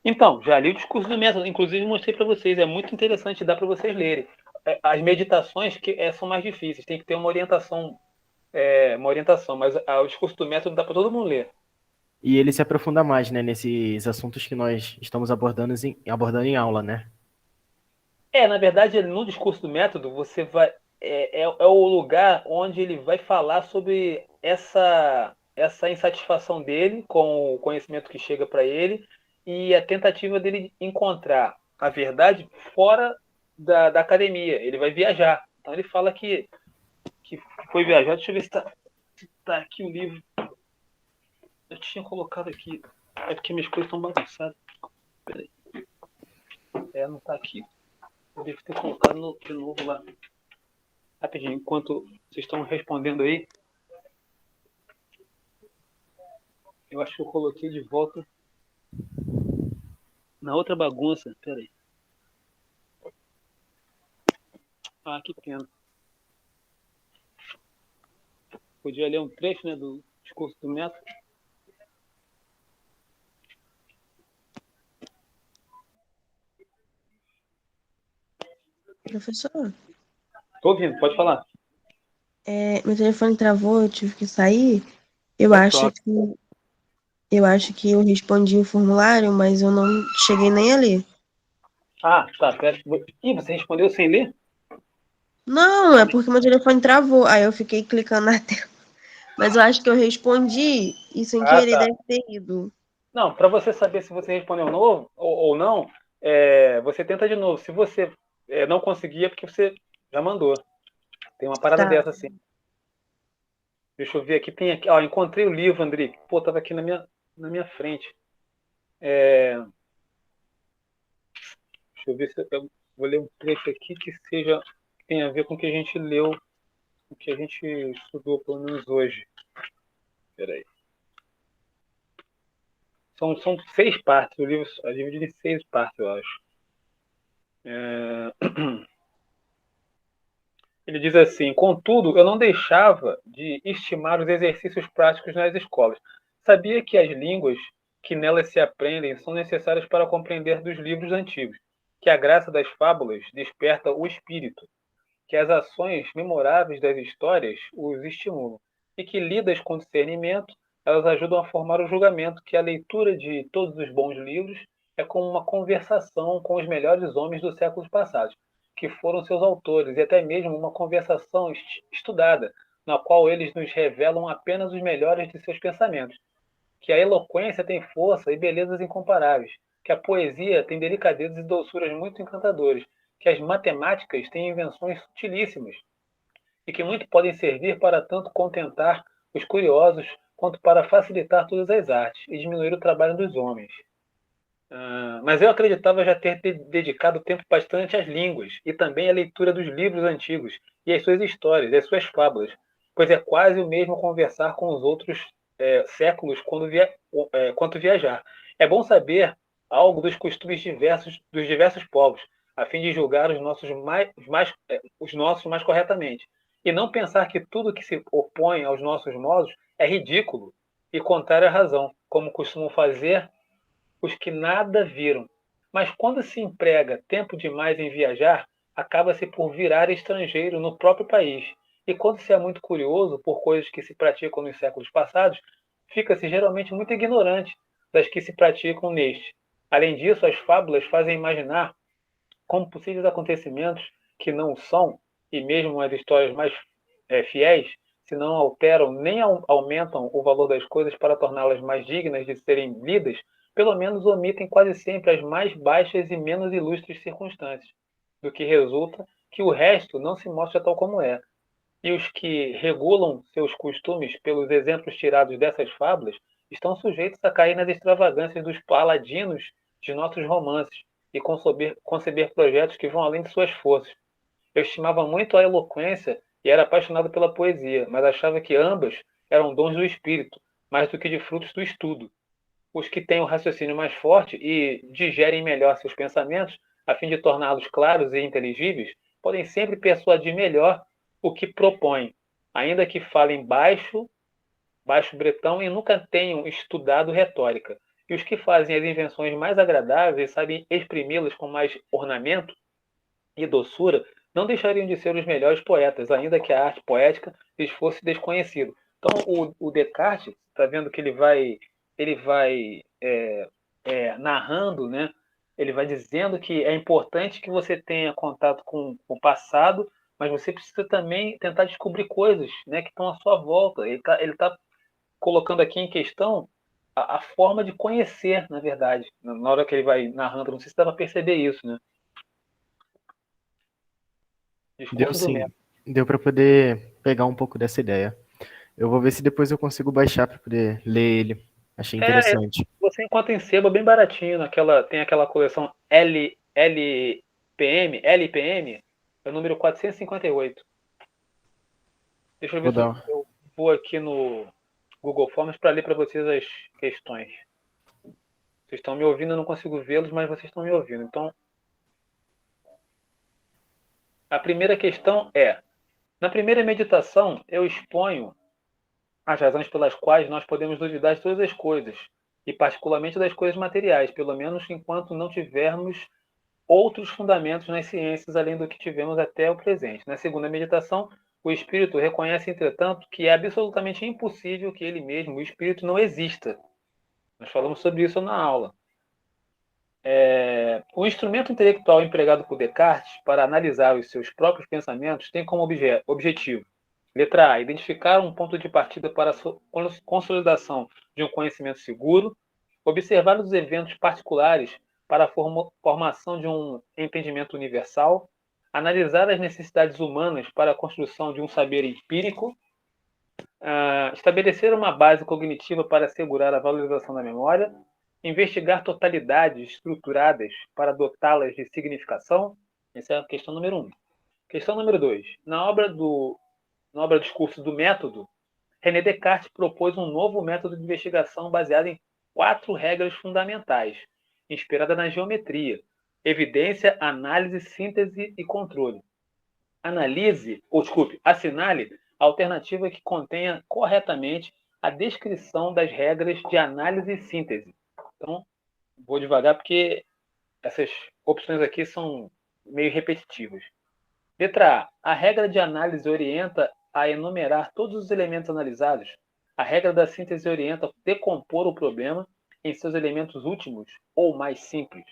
Então, já li o discurso do método, inclusive mostrei para vocês, é muito interessante, dá para vocês lerem. As meditações são mais difíceis, tem que ter uma orientação, mas o discurso do método dá para todo mundo ler. E ele se aprofunda mais, né, nesses assuntos que nós estamos abordando em aula, né? Na verdade, no discurso do método, você vai. É o lugar onde ele vai falar sobre essa insatisfação dele com o conhecimento que chega para ele e a tentativa dele encontrar a verdade fora da academia. Ele vai viajar. Então ele fala que foi viajar. Deixa eu ver se tá aqui o livro. Eu tinha colocado aqui. É porque minhas coisas estão bagunçadas. Peraí. Não tá aqui. Eu devo ter colocado de novo lá. Rapidinho, enquanto vocês estão respondendo aí. Eu acho que eu coloquei de volta na outra bagunça. Peraí. Ah, que pena. Podia ler um trecho, né, do discurso do método. Professor, Tô ouvindo, pode falar. meu telefone travou, eu tive que sair. Eu Tá acho só. que eu acho que eu respondi o formulário, mas eu não cheguei nem a ler. Ah, tá, pera. Ih, você respondeu sem ler? Não, é porque meu telefone travou. Aí eu fiquei clicando na tela. Mas eu acho que eu respondi e sem Ah, querer tá. deve ter ido. Não, para você saber se você respondeu novo ou não, você tenta de novo. Se você não conseguir, é porque você já mandou. Tem uma parada Tá. dessa, assim. Deixa eu ver aqui. Tem aqui. Ó, encontrei o livro, André. Pô, tava aqui na minha frente. Deixa eu ver se eu vou ler um trecho aqui que tenha a ver com o que a gente leu, com o que a gente estudou, pelo menos hoje. Peraí. São 6 partes. O livro é dividido em 6 partes, eu acho. Ele diz assim: contudo, eu não deixava de estimar os exercícios práticos nas escolas. Sabia que as línguas que nelas se aprendem são necessárias para compreender dos livros antigos, que a graça das fábulas desperta o espírito, que as ações memoráveis das histórias os estimulam, e que, lidas com discernimento, elas ajudam a formar o julgamento, que a leitura de todos os bons livros é como uma conversação com os melhores homens dos séculos passados, que foram seus autores, e até mesmo uma conversação estudada, na qual eles nos revelam apenas os melhores de seus pensamentos, que a eloquência tem força e belezas incomparáveis, que a poesia tem delicadezas e doçuras muito encantadoras, que as matemáticas têm invenções sutilíssimas e que muito podem servir para tanto contentar os curiosos quanto para facilitar todas as artes e diminuir o trabalho dos homens. Mas eu acreditava já ter dedicado tempo bastante às línguas e também à leitura dos livros antigos e às suas histórias, às suas fábulas, pois é quase o mesmo conversar com os outros séculos quanto viajar. É bom saber algo dos costumes dos diversos povos, a fim de julgar os nossos mais corretamente, e não pensar que tudo que se opõe aos nossos modos é ridículo e contrário à razão, como costumam fazer os que nada viram. Mas quando se emprega tempo demais em viajar, acaba-se por virar estrangeiro no próprio país. E quando se é muito curioso por coisas que se praticam nos séculos passados, fica-se geralmente muito ignorante das que se praticam neste. Além disso, as fábulas fazem imaginar como possíveis acontecimentos que não são, e mesmo as histórias mais fiéis, se não alteram nem aumentam o valor das coisas para torná-las mais dignas de serem lidas, pelo menos omitem quase sempre as mais baixas e menos ilustres circunstâncias, do que resulta que o resto não se mostra tal como é. E os que regulam seus costumes pelos exemplos tirados dessas fábulas estão sujeitos a cair nas extravagâncias dos paladinos de nossos romances e conceber projetos que vão além de suas forças. Eu estimava muito a eloquência e era apaixonado pela poesia, mas achava que ambas eram dons do espírito, mais do que de frutos do estudo. Os que têm o raciocínio mais forte e digerem melhor seus pensamentos a fim de torná-los claros e inteligíveis, podem sempre persuadir melhor o que propõem, ainda que falem baixo bretão e nunca tenham estudado retórica. E os que fazem as invenções mais agradáveis sabem exprimi-las com mais ornamento e doçura, não deixariam de ser os melhores poetas, ainda que a arte poética lhes fosse desconhecida. Então, o Descartes, está vendo que ele vai narrando, né? Ele vai dizendo que é importante que você tenha contato com o passado, mas você precisa também tentar descobrir coisas, né, que estão à sua volta. Ele tá colocando aqui em questão a forma de conhecer, na verdade. Na hora que ele vai narrando, não sei se dá para perceber isso, né? Deu Discurso do sim. método. Deu para poder pegar um pouco dessa ideia. Eu vou ver se depois eu consigo baixar para poder ler ele. Achei interessante. Você encontra em sebo bem baratinho, tem aquela coleção LPM, é o número 458. Deixa eu ver Vou se dar. eu vou aqui no Google Forms para ler para vocês as questões. Vocês estão me ouvindo, eu não consigo vê-los, mas vocês estão me ouvindo. Então, a primeira questão é: na primeira meditação, eu exponho as razões pelas quais nós podemos duvidar de todas as coisas, e particularmente das coisas materiais, pelo menos enquanto não tivermos outros fundamentos nas ciências além do que tivemos até o presente. Na segunda meditação, o espírito reconhece, entretanto, que é absolutamente impossível que ele mesmo, o espírito, não exista. Nós falamos sobre isso na aula. O instrumento intelectual empregado por Descartes para analisar os seus próprios pensamentos tem como objetivo: letra A, identificar um ponto de partida para a consolidação de um conhecimento seguro, observar os eventos particulares para a formação de um entendimento universal, analisar as necessidades humanas para a construção de um saber empírico, estabelecer uma base cognitiva para assegurar a valorização da memória, investigar totalidades estruturadas para dotá-las de significação. Essa é a questão número 1. Questão número 2. Na obra Discurso do Método, René Descartes propôs um novo método de investigação baseado em 4 regras fundamentais, inspirada na geometria: evidência, análise, síntese e controle. Assinale a alternativa que contenha corretamente a descrição das regras de análise e síntese. Então, vou devagar porque essas opções aqui são meio repetitivas. Letra A. A regra de análise orienta a enumerar todos os elementos analisados. A regra da síntese orienta a decompor o problema em seus elementos últimos ou mais simples.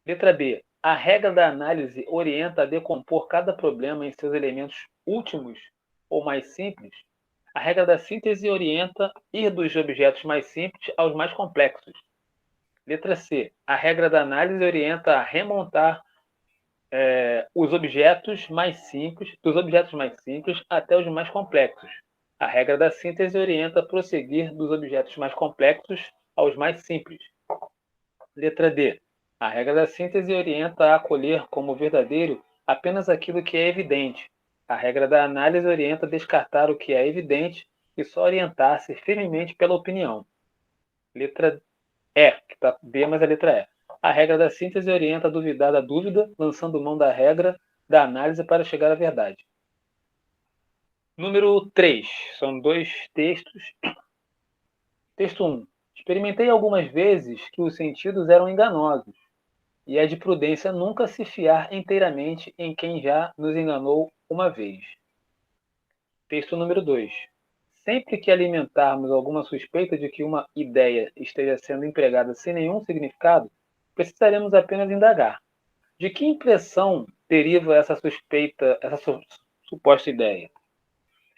Letra B. A regra da análise orienta a decompor cada problema em seus elementos últimos ou mais simples. A regra da síntese orienta a ir dos objetos mais simples aos mais complexos. Letra C. A regra da análise orienta a remontar dos objetos mais simples até os mais complexos. A regra da síntese orienta a prosseguir dos objetos mais complexos aos mais simples. Letra D. A regra da síntese orienta a acolher como verdadeiro apenas aquilo que é evidente. A regra da análise orienta a descartar o que é evidente e só orientar-se firmemente pela opinião. Letra E, que está B, mas a letra E. A regra da síntese orienta a duvidar da dúvida, lançando mão da regra da análise para chegar à verdade. Número 3. São 2 textos. Texto 1. Experimentei algumas vezes que os sentidos eram enganosos, e é de prudência nunca se fiar inteiramente em quem já nos enganou uma vez. Texto número 2. Sempre que alimentarmos alguma suspeita de que uma ideia esteja sendo empregada sem nenhum significado, precisaremos apenas indagar: de que impressão deriva essa suposta ideia?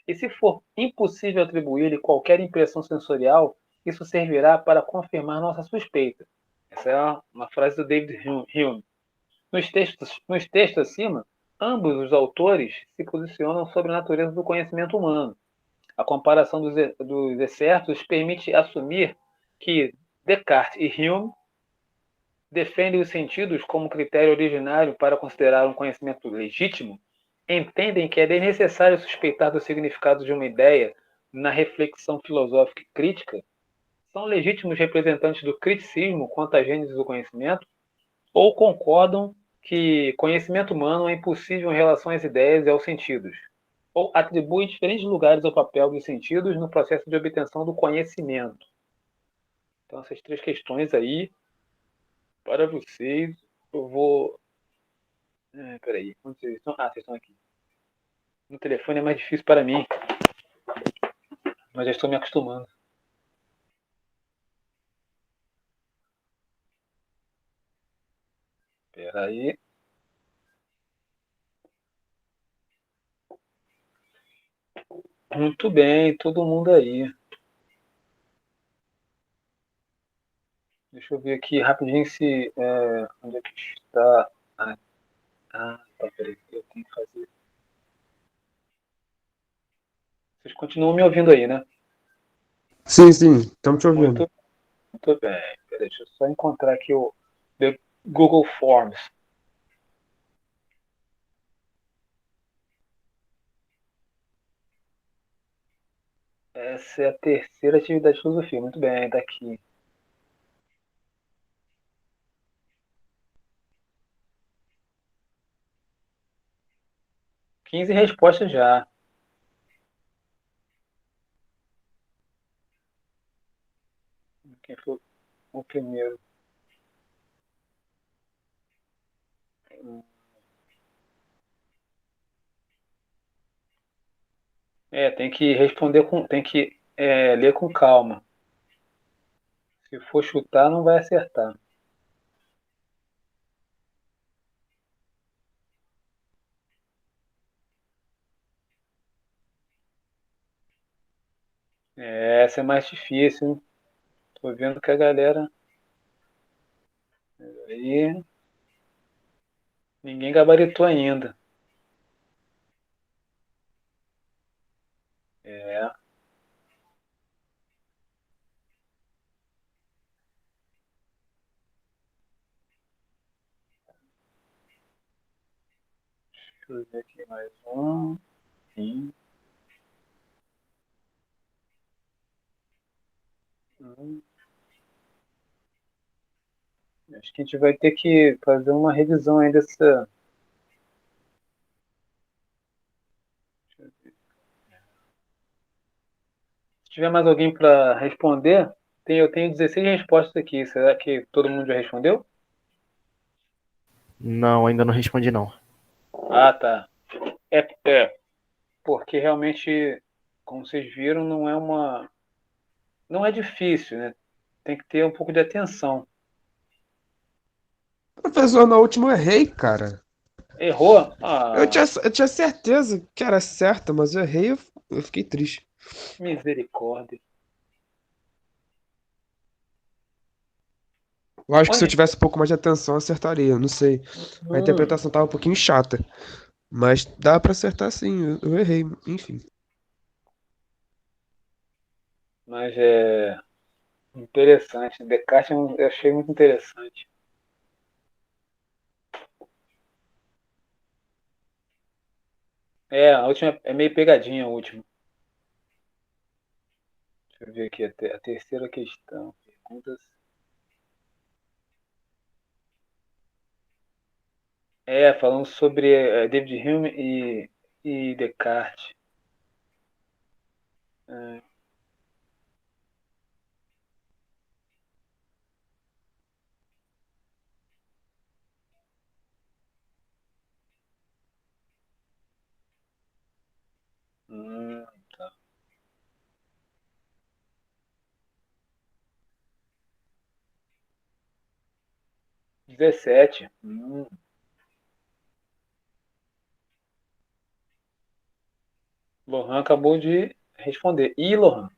E se for impossível atribuir-lhe qualquer impressão sensorial, isso servirá para confirmar nossa suspeita. Essa é uma frase do David Hume. Nos textos acima, ambos os autores se posicionam sobre a natureza do conhecimento humano. A comparação dos excertos permite assumir que Descartes e Hume defendem os sentidos como critério originário para considerar um conhecimento legítimo, entendem que é necessário suspeitar do significado de uma ideia na reflexão filosófica e crítica, são legítimos representantes do criticismo quanto à gênese do conhecimento, ou concordam que conhecimento humano é impossível em relação às ideias e aos sentidos, ou atribui diferentes lugares ao papel dos sentidos no processo de obtenção do conhecimento. Então, essas 3 questões aí, para vocês, eu vou... peraí, onde vocês estão? Ah, vocês estão aqui. No telefone é mais difícil para mim, mas já estou me acostumando. Peraí. Muito bem, todo mundo aí. Deixa eu ver aqui rapidinho se... onde é que está... tá, peraí, eu tenho que fazer... Vocês continuam me ouvindo aí, né? Sim, sim, estamos te ouvindo. Muito bem. Peraí, deixa eu só encontrar aqui o The Google Forms. Essa é a terceira atividade de filosofia. Muito bem, tá aqui. Quinze respostas já. Quem foi o primeiro? Tem que responder tem que ler com calma. Se for chutar, não vai acertar. Essa é mais difícil, hein? Tô vendo que a galera... Aí... Ninguém gabaritou ainda. É. Deixa eu ver aqui mais um. Sim. Acho que a gente vai ter que fazer uma revisão aí dessa... Se tiver mais alguém para responder, eu tenho 16 respostas aqui. Será que todo mundo já respondeu? Não, ainda não respondi não. Ah, tá. Porque realmente, como vocês viram, não é difícil, né? Tem que ter um pouco de atenção. Professor, na última eu errei, cara. Errou? Eu tinha certeza que era certa, mas eu errei, eu fiquei triste. Misericórdia. Eu acho que se eu Olha, tivesse um pouco mais de atenção, eu acertaria, eu não sei. A interpretação tava um pouquinho chata. Mas dá pra acertar sim, eu errei, enfim. mas é interessante. Descartes eu achei muito interessante. A última é meio pegadinha, a última. Deixa eu ver aqui a terceira questão. Perguntas. Falando sobre David Hume e Descartes. É, tá. 17. Lohan acabou de responder. E Lohan?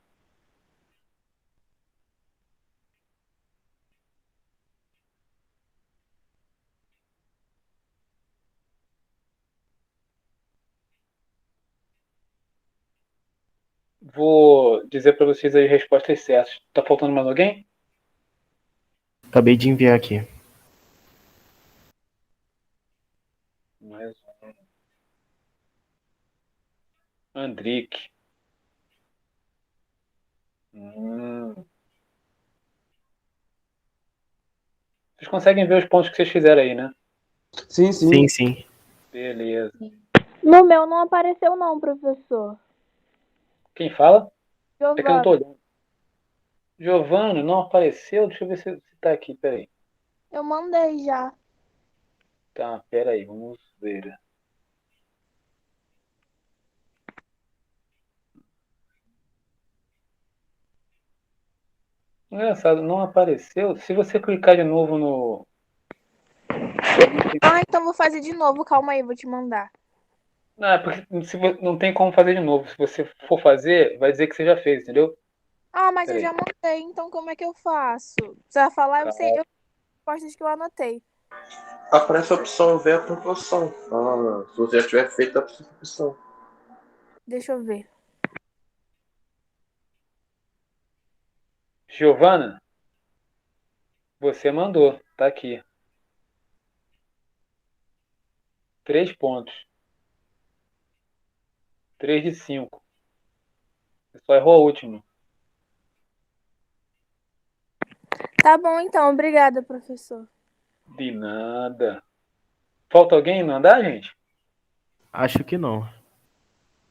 Vou dizer para vocês as respostas certas. Tá faltando mais alguém? Acabei de enviar aqui. Mais um. Andrique. Vocês conseguem ver os pontos que vocês fizeram aí, né? Sim, sim. Sim, sim. Beleza. No meu não apareceu não, professor. Quem fala? É que eu não tô Giovana, olhando. Giovanni, não apareceu? Deixa eu ver se tá aqui, peraí. eu mandei já. Tá, peraí, vamos ver. Engraçado, não apareceu. Se você clicar de novo no. Ah, então vou fazer de novo. Calma aí, vou te mandar. Não, é porque não tem como fazer de novo. Se você for fazer, vai dizer que você já fez, entendeu? Ah, mas eu Peraí. já mandei, então como é que eu faço? Você vai falar, eu sei, Calma. eu respostas que eu anotei. Aparece a opção ver a pontuação. Ah, se você já tiver feito a opção. Deixa eu ver. Giovana, você mandou. Tá aqui. 3 pontos. 3 de 5. Você só errou a última. Tá bom, então. Obrigada, professor. De nada. Falta alguém mandar, gente? Acho que não.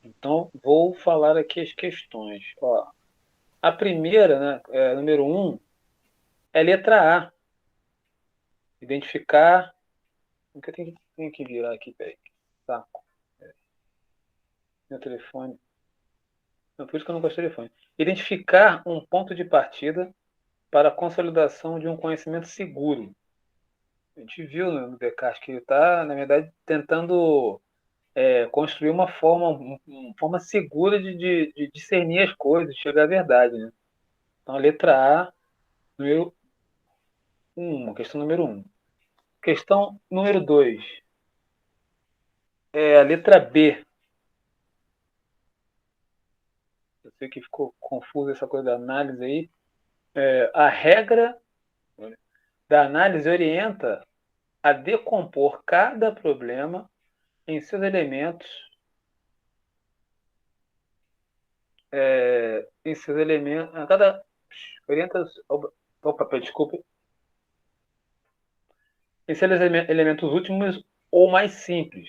Então, vou falar aqui as questões. Ó, a primeira, né, número 1, é letra A. Identificar. Nunca tenho que virar aqui, peraí. Saco. Meu telefone. Não, por isso que eu não gosto de telefone. Identificar um ponto de partida para a consolidação de um conhecimento seguro. A gente viu no Descartes que ele está, na verdade, tentando construir uma forma segura de discernir as coisas, de chegar à verdade. Né? Então, a letra A, número 1, questão número 1. Questão número 2, a letra B. Eu sei que ficou confuso essa coisa da análise aí. A regra da análise orienta a decompor cada problema em seus elementos, a cada orienta, opa, desculpa, em seus elementos últimos ou mais simples.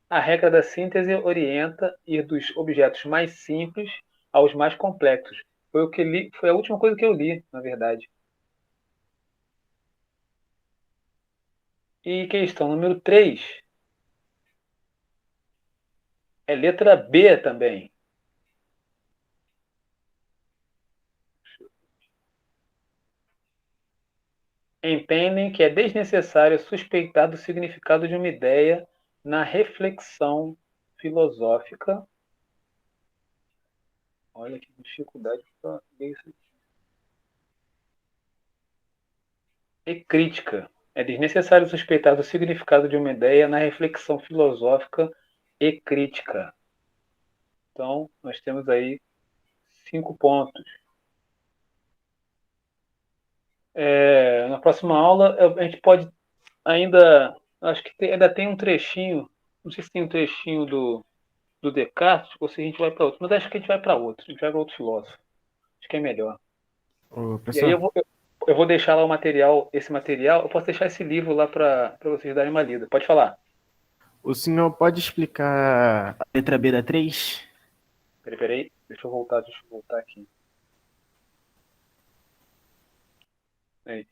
A regra da síntese orienta ir dos objetos mais simples aos mais complexos. Foi o que li, foi a última coisa que eu li, na verdade. E questão número 3 é letra B também. Entendem que é desnecessário suspeitar do significado de uma ideia na reflexão filosófica. Olha que dificuldade para ler isso aqui. E crítica. É desnecessário suspeitar do significado de uma ideia na reflexão filosófica e crítica. Então, nós temos aí 5 pontos. Na próxima aula, a gente pode ainda. Acho que ainda tem um trechinho. Não sei se tem um trechinho do Descartes ou se a gente vai para outro. Mas acho que a gente vai para outro. A gente vai para outro filósofo. Acho que é melhor. Ô, E aí professor, eu vou deixar lá o material, esse material. Eu posso deixar esse livro lá para vocês darem uma lida. Pode falar. o senhor pode explicar a letra B da 3? Peraí. Deixa eu voltar aqui.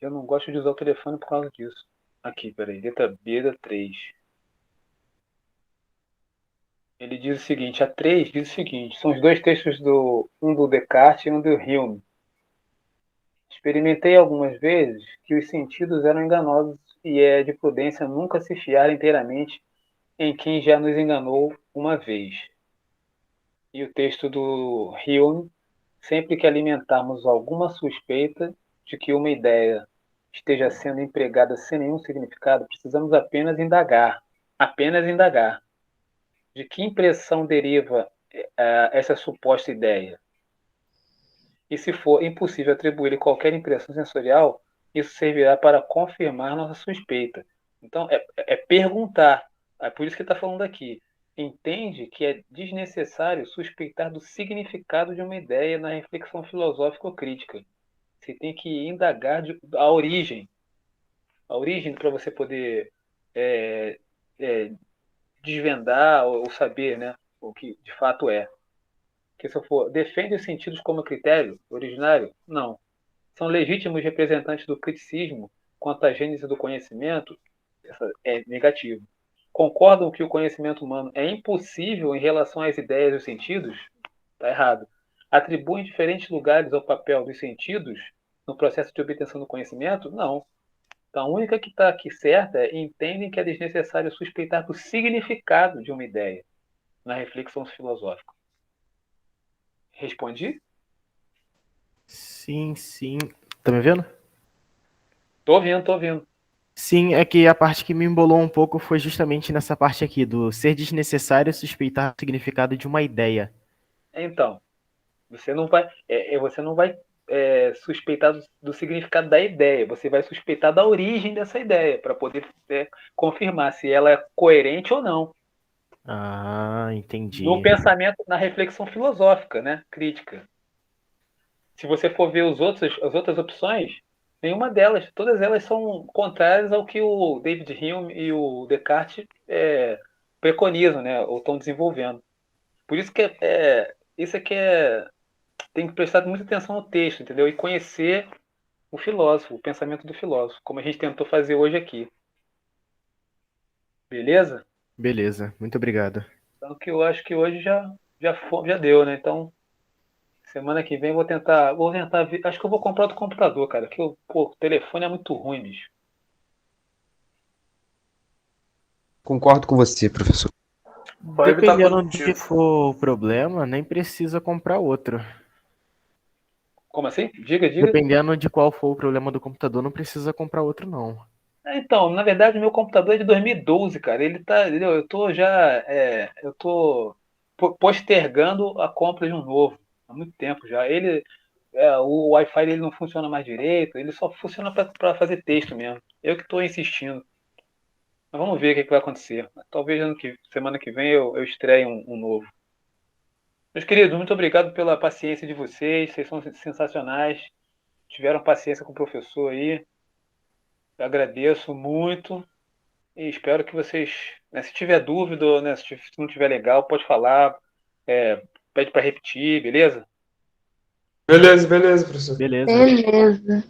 Eu não gosto de usar o telefone por causa disso. Aqui, peraí. Letra B da 3. Ele diz o seguinte, a 3 diz o seguinte, são os dois textos um do Descartes e um do Hume. Experimentei algumas vezes que os sentidos eram enganosos e é de prudência nunca se fiar inteiramente em quem já nos enganou uma vez. E o texto do Hume, sempre que alimentarmos alguma suspeita de que uma ideia esteja sendo empregada sem nenhum significado, precisamos apenas indagar. De que impressão deriva essa suposta ideia? E se for impossível atribuir qualquer impressão sensorial, isso servirá para confirmar nossa suspeita. Então, é perguntar. É por isso que está falando aqui. Entende que é desnecessário suspeitar do significado de uma ideia na reflexão filosófica ou crítica. Você tem que indagar a origem. A origem para você poder é, é, desvendar ou saber, né, o que de fato é. Que se eu for, defende os sentidos como critério originário? Não. São legítimos representantes do criticismo quanto à gênese do conhecimento? É negativo. Concordam que o conhecimento humano é impossível em relação às ideias e os sentidos? Está errado. Atribuem diferentes lugares ao papel dos sentidos no processo de obtenção do conhecimento? Não. Então, a única que está aqui certa é entendem que é desnecessário suspeitar do significado de uma ideia na reflexão filosófica. Respondi? Sim, sim. Tá me vendo? Tô ouvindo, tô ouvindo. Sim, é que a parte que me embolou um pouco foi justamente nessa parte aqui, do ser desnecessário suspeitar do significado de uma ideia. Então, você não vai suspeitar do significado da ideia, você vai suspeitar da origem dessa ideia, para poder confirmar se ela é coerente ou não. Ah, entendi. No pensamento, na reflexão filosófica, né? Crítica. Se você for ver as outras opções, nenhuma delas, todas elas são contrárias ao que o David Hume e o Descartes preconizam, né? Ou estão desenvolvendo. Por isso que isso é que tem que prestar muita atenção no texto, entendeu? E conhecer o filósofo, o pensamento do filósofo, como a gente tentou fazer hoje aqui. Beleza? Beleza, muito obrigado. Então, que eu acho que hoje já deu, né? Então, semana que vem eu vou tentar ver. Acho que eu vou comprar outro computador, cara, que o telefone é muito ruim, bicho. Concordo com você, professor. Pode evitar Dependendo do que produtivo. for o problema, nem precisa comprar outro. Como assim? Diga. Dependendo de qual for o problema do computador, não precisa comprar outro, não. Então, na verdade, meu computador é de 2012, cara. Ele tá, entendeu? Eu tô postergando a compra de um novo há muito tempo já. O Wi-Fi dele não funciona mais direito, ele só funciona para fazer texto mesmo. Eu que estou insistindo. Mas vamos ver o que vai acontecer. Talvez semana que vem eu estreie um novo. Meus queridos, muito obrigado pela paciência de vocês são sensacionais. Tiveram paciência com o professor aí. Eu agradeço muito e espero que vocês, né, se tiver dúvida, né, se não tiver legal, pode falar, pede para repetir, beleza? Beleza, professor. Beleza. Beleza.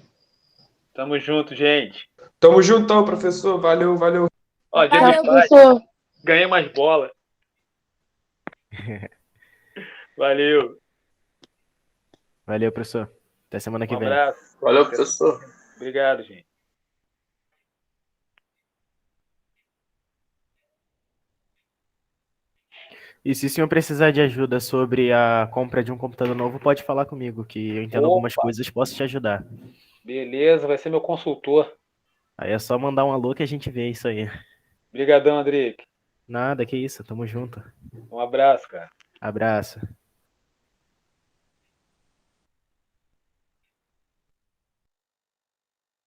Tamo junto, gente. Tamo juntão, professor. Valeu. Ó, dia Valeu, dos pais, Professor, ganhei mais bola. Valeu. Valeu, professor. Até semana que Um vem. abraço. Valeu, professor. Obrigado, gente. E se o senhor precisar de ajuda sobre a compra de um computador novo, pode falar comigo, que eu entendo algumas Opa, coisas, posso te ajudar. beleza, vai ser meu consultor. Aí é só mandar um alô que a gente vê isso aí. Obrigadão, André. Nada, que isso, tamo junto. Um abraço, cara. Abraço.